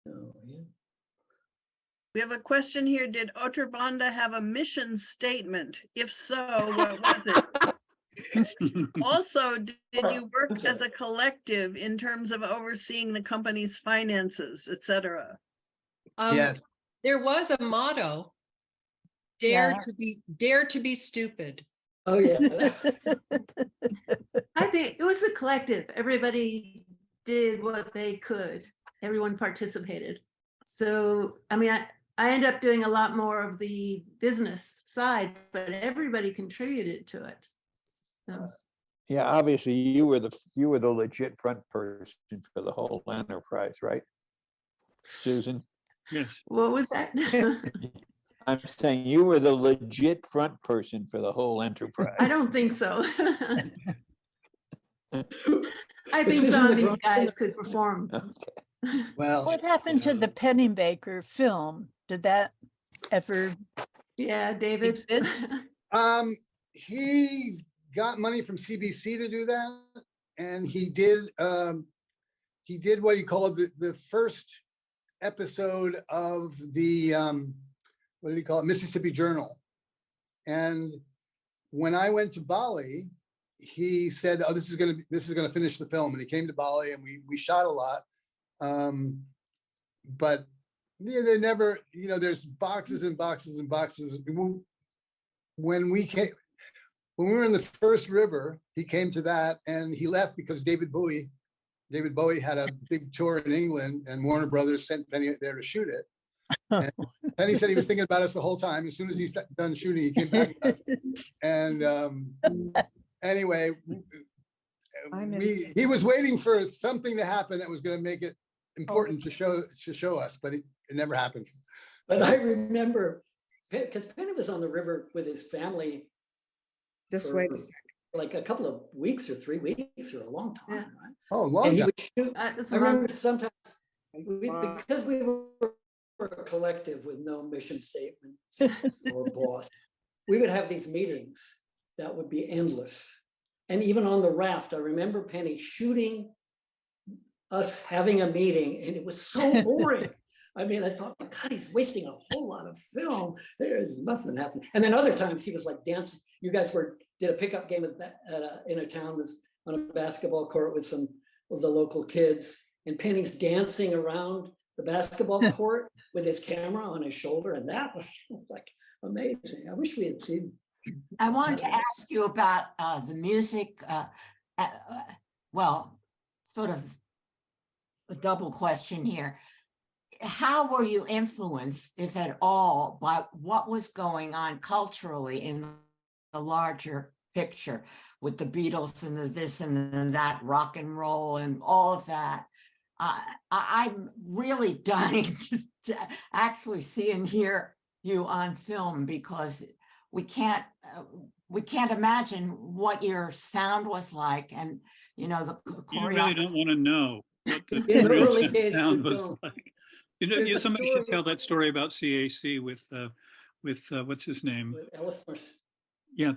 oh, yeah. We have a question here. Did Otrabanda have a mission statement? If so, what was it? Also, did you work as a collective in terms of overseeing the company's finances, et cetera? Yes, There was a motto, Yeah. dare to be stupid. Oh, yeah. I think it was a collective. Everybody did what they could. Everyone participated. So, I mean, I ended up doing a lot more of the business side, but everybody contributed to it. So, Yeah, obviously you were the legit front person for the whole enterprise, right? Susan? Yes. what was that? I'm saying you were the legit front person for the whole enterprise. I don't think so. I Was think Susan some the of these grunt in guys the- could perform. Well, What happened to the Pennybaker film? Did that ever Yeah, David. exist? he got money from CBC to do that, and he did what he called the first episode of the what did he call it, Mississippi Journal. And when I went to Bali, he said, "Oh, this is gonna finish the film." And he came to Bali, and we shot a lot, but yeah, they never, there's boxes and boxes and boxes. When we were in the first river, he came to that, and he left because David Bowie had a big tour in England, and Warner Brothers sent Penny there to shoot it. And Penny said he was thinking about us the whole time. As soon as he's done shooting, he came back to us. And anyway, he was waiting for something to happen that was going to make it important to show us, but it never happened. But I remember, because Penny was on the river with his family. Just for wait a second. Like a couple of weeks or 3 weeks or a long time, Yeah. right? Oh, long And he time. would shoot. That's I a long- remember sometimes, because we were a collective with no mission statements or boss, we would have these meetings that would be endless. And even on the raft, I remember Penny shooting us having a meeting, and it was so boring. I mean, I thought, God, he's wasting a whole lot of film. There's nothing happening. And then other times he was like dancing. You guys did a pickup game in a town on a basketball court with some of the local kids, and Penny's dancing around the basketball court with his camera on his shoulder, and that was like amazing. I wish we had seen. I wanted to ask you about the music. Well, sort of a double question here. How were you influenced, if at all, by what was going on culturally in the larger picture with the Beatles and the this and the that, rock and roll and all of that? I'm really dying to actually see and hear you on film, because we can't imagine what your sound was like, and the You really don't want to know what the In the real early days, sound we was don't. like. There's a Somebody should story- tell that story about CAC with what's his name? With Ellis Marsh. Yeah,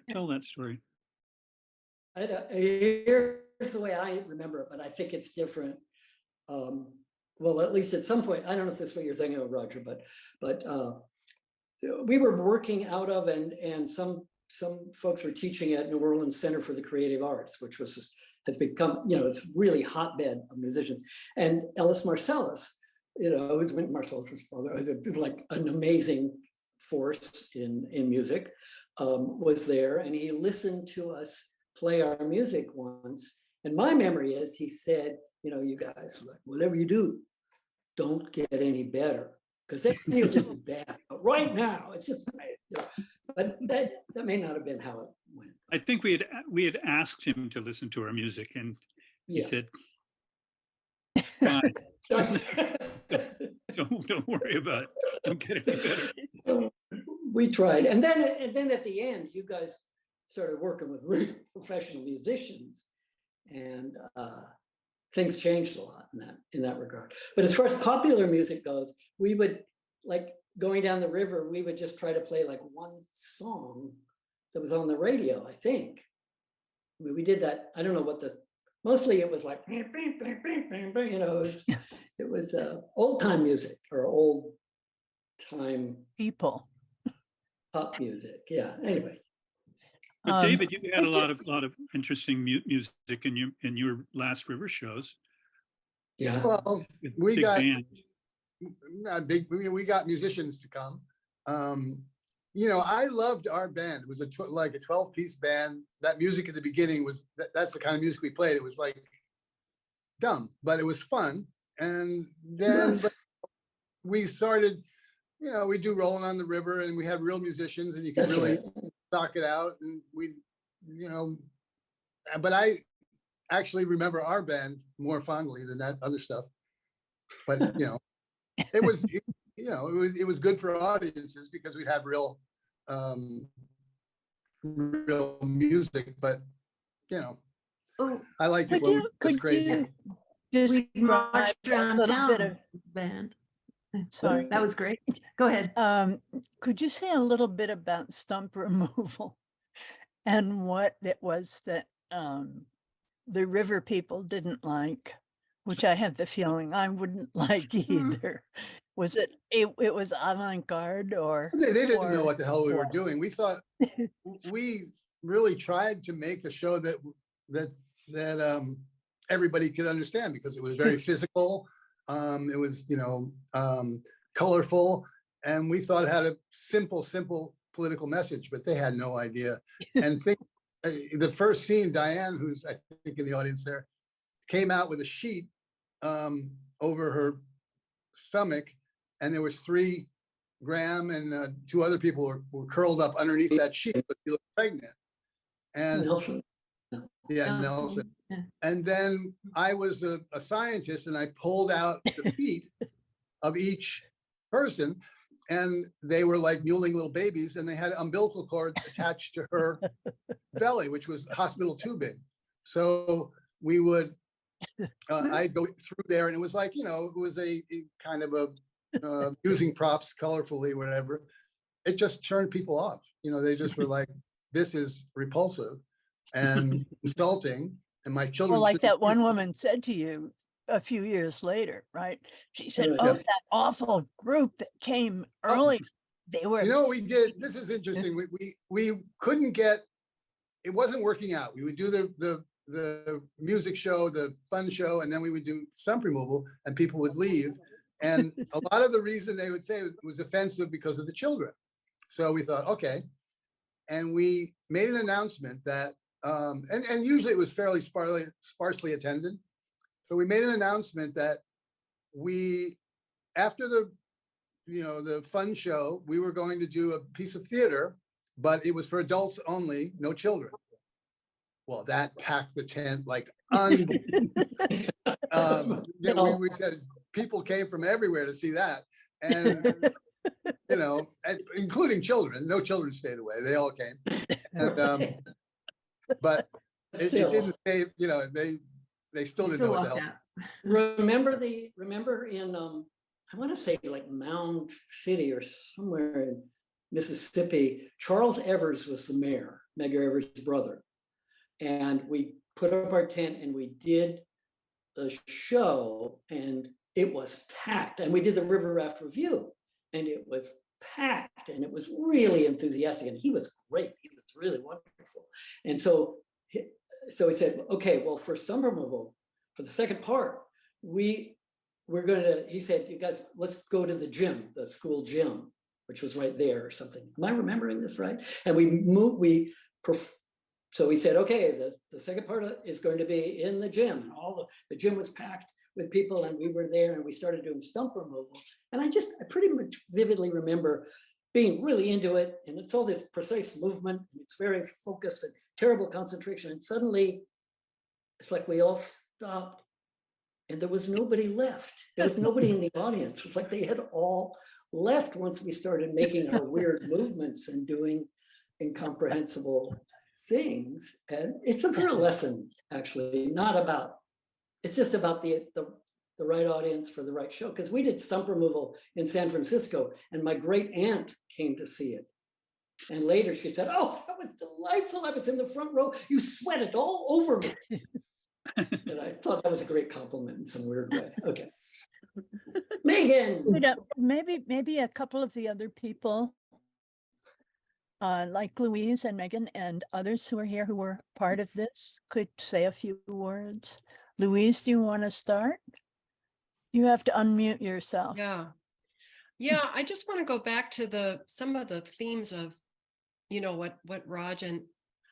tell that story. Here's the way I remember it, but I think it's different. Well, at least at some point, I don't know if this is what you're thinking of, Roger, but we were working out of, and some folks were teaching at New Orleans Center for the Creative Arts, which has become, it's really hotbed of musicians. And Ellis Marsalis, it was Marsalis' father, was like an amazing force in music, was there, and he listened to us play our music once. And my memory is he said, you guys, like, whatever you do, don't get any better, because then you'll just be bad. But right now, it's just, but that may not have been how it went. I think we had asked him to listen to our music, and he said, "Fine, don't worry about it. Don't get any better." We tried, and then at the end, you guys started working with really professional musicians, and things changed a lot in that regard. But as far as popular music goes, we would, like, going down the river, we would just try to play like one song that was on the radio, I think. I mean, we did that. I don't know mostly it was like, it was old time music or old time People. pop music. Yeah, anyway. But David, you had a Would lot of interesting music in your last river shows. Yeah. Well, with we big got bands. not big. We got musicians to come. I loved our band. It was like a 12-piece band. That music at the beginning that's the kind of music we played. It was like dumb, but it was fun. And then we started, we do Rolling on the River, and we had real musicians, and you could really talk it out. And you know, but I actually remember our band more fondly than that other stuff. But, you know, it was, you know, it was good for audiences because we'd have real music, but, you know, Oh, I liked it Could when you, we was could crazy. you we describe marched a around little bit town of, band. sorry, That was great. Go ahead. could you say a little bit about stump removal and what it was that the river people didn't like, which I have the feeling I wouldn't like either. Was it was avant-garde or? They didn't know or what the hell we were what? doing. We thought we really tried to make a show that everybody could understand because it was very physical. It was, you know, colorful, and we thought it had a simple political message, but they had no idea. And the first scene, Diane, who's I think in the audience there, came out with a sheet over her stomach, and there was 3 Graham and 2 other people were curled up underneath that sheet, but she looked pregnant. And Nelson. yeah, Nelson. And then I was a scientist, and I pulled out the feet of each person, and they were like mewling little babies, and they had umbilical cords attached to her belly, which was hospital tubing. So we would, I'd go through there, and it was like, you know, it was a kind of a using props colorfully, whatever. It just turned people off. You know, they just were like, this is repulsive and insulting. And my children. Well, like shouldn't that see one it." woman said to you a few years later, right? She said, Right. oh, Yeah. that awful group that came Oh, early, they were. You know what we did? This is interesting. We couldn't get, it wasn't working out. We would do the music show, the fun show, and then we would do stump removal, and people would leave. And a lot of the reason they would say it was offensive because of the children. So we thought, okay. And we made an announcement that, and usually it was fairly sparsely attended. So we made an announcement that after the fun show, we were going to do a piece of theater, but it was for adults only, no children. Well, that packed the tent like we said people came from everywhere to see that, and you know, including children. No children stayed away; they all came. And, but it didn't say, you know, they still didn't know what the hell. Remember in I want to say like Mound City or somewhere in Mississippi, Charles Evers was the mayor, Medgar Evers' brother. And we put up our tent and we did the show, and it was packed. And we did the River Raft Review, and it was packed, and it was really enthusiastic. And he was great. He was really wonderful. And so he said, okay, well, for stump removal, for the second part, he said, you guys, let's go to the gym, the school gym, which was right there or something. Am I remembering this right? And so we said, okay, the second part is going to be in the gym, and the gym was packed with people, and we were there, and we started doing stump removal. And I pretty much vividly remember being really into it, and it's all this precise movement, and it's very focused and terrible concentration. And suddenly, it's like we all stopped, and there was nobody left. There was nobody in the audience. It's like they had all left once we started making our weird movements and doing incomprehensible things. And it's a fair lesson, actually, it's just about the right audience for the right show. Because we did stump removal in San Francisco, and my great aunt came to see it. And later she said, oh, that was delightful. I was in the front row. You sweated all over me. And I thought that was a great compliment in some weird way. Okay. Megan. Maybe a couple of the other people, like Louise and Megan and others who are here who were part of this, could say a few words. Louise, do you want to start? You have to unmute yourself. Yeah, I just want to go back to some of the themes of, you know, what Raj and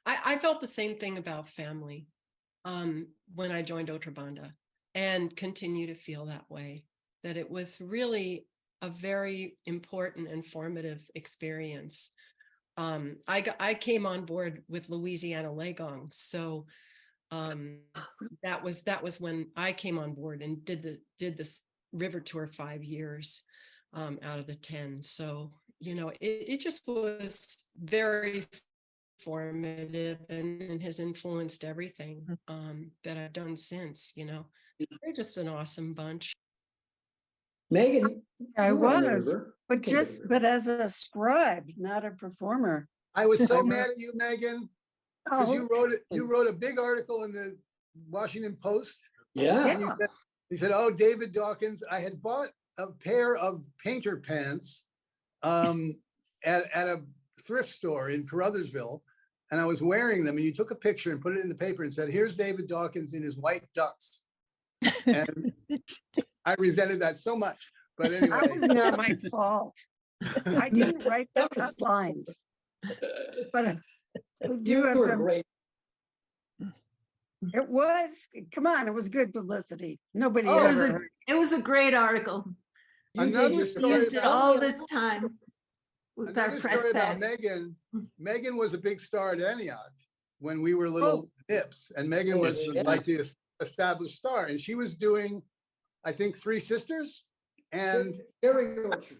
I felt the same thing about family when I joined Otrabanda, and continue to feel that way, that it was really a very important and formative experience I came on board with Louisiana Legong. So that was when I came on board and did this river tour 5 years out of the 10. So, you know, it just was very formative and has influenced everything that I've done since, you know. They're just an awesome bunch. Megan. I you were on the was, river. but You came to just, the river. but as a scribe, not a performer. I was so I know. mad at you, Megan, because you wrote a big article in the Washington Post. Yeah. And you said, oh, David Dawkins, I had bought a pair of painter pants at a thrift store in Caruthersville, and I was wearing them, and you took a picture and put it in the paper and said, here's David Dawkins in his white ducks. And I resented that so much. But That anyway. was not my fault. I didn't write the That was cut lines, but we do You have were some. great. It was, come on, it was good publicity. Nobody Oh, ever heard. It was a great article. You did Another your story Used it about- all the time with our Another press story about pads. Megan. Megan was a big star at Antioch when we were little nips, and Megan was yeah. like the established star, and she was doing, I think, Three Sisters, and Cherry Orchard.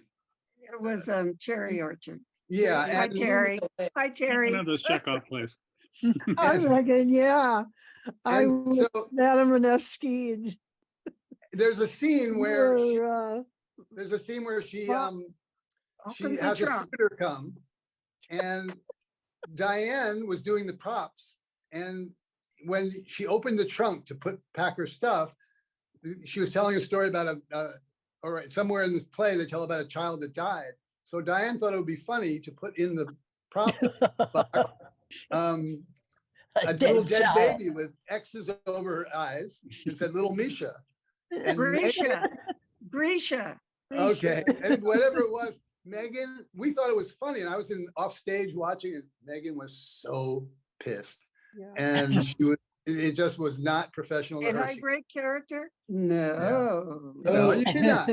It was Cherry Orchard. yeah, Hi, and Terry. Hi, Terry. One of those Chekhov plays. I reckon, yeah. I And was so- Madame Renevsky. there's a scene where she, Were, she Welcome to has a Trump. scooter come, and Diane was doing the props, and when she opened the trunk to pack her stuff, she was telling a story about all right, somewhere in this play they tell about a child that died. So Diane thought it would be funny to put in the prop box a little dead child. baby with X's over her eyes and said little Misha. And Grisha. Grisha. okay, and whatever it was, Megan, we thought it was funny, and I was off stage watching it. Megan was so pissed, yeah. and it just was not professional. to Did her. I She- break character? No. No, you did not.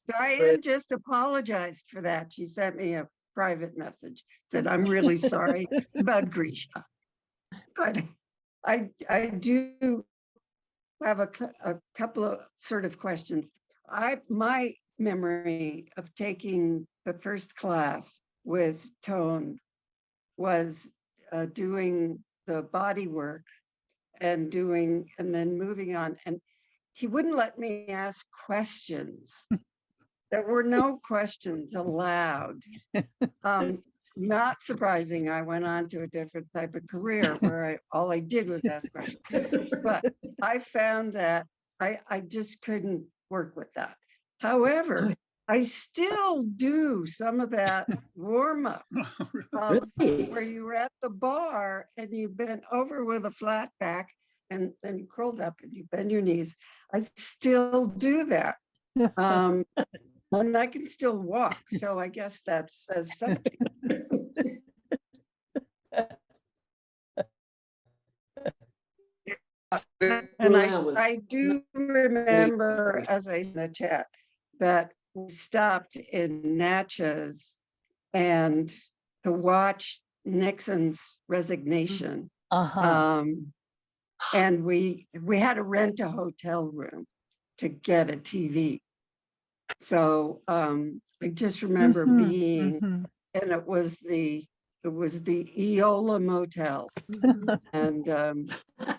Diane just apologized for that. She sent me a private message, said, I'm really sorry about Grisha. But I do have a couple of sort of questions. My memory of taking the first class with Tone was doing the body work and then moving on. And he wouldn't let me ask questions. There were no questions allowed. Not surprising, I went on to a different type of career where all I did was ask questions. But I found that I just couldn't work with that. However, I still do some of that warm up Really? where you were at the bar and you bent over with a flat back and then you curled up and you bend your knees. I still do that. And I can still walk. So I guess that says something. And Roland was- I do remember, as I said in the chat, that we stopped in Natchez and to watch Nixon's resignation. Uh-huh. And we had to rent a hotel room to get a TV. So I just remember Mhm, being, mhm. and it was the Eola Motel. And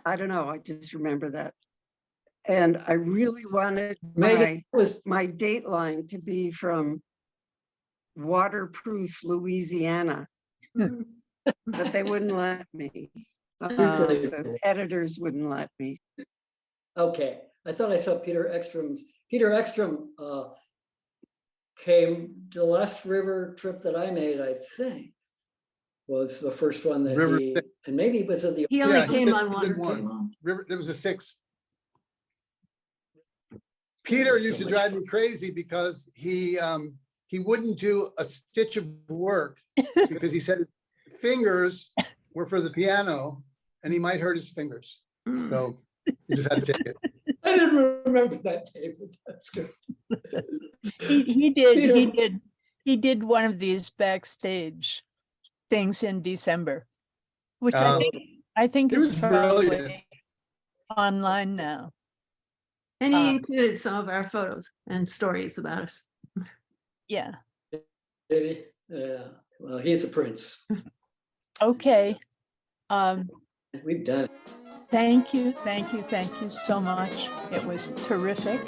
I don't know, I just remember that. And I really wanted Megan was my Dateline to be from waterproof Louisiana, but they wouldn't let me. The editors wouldn't let me. okay. I thought I saw Peter Ekstrom's. Peter Ekstrom came the last river trip that I made, I think, was the first one that River he, and maybe it was at the. He only Yeah, he came did- on he one. did one. River, there was a 6. Peter So used to much drive fun. me crazy because he wouldn't do a stitch of work because he said his fingers were for the piano and he might hurt his fingers. Mm. So he just had to take it. I didn't remember that, David. That's good. He did one of these backstage things in December, which Oh. I think It is was brilliant. probably online now. And he Uh, included some of our photos and stories about us. Yeah, Maybe, yeah, well, he's a prince. okay. We've done it. Thank you so much. It was terrific.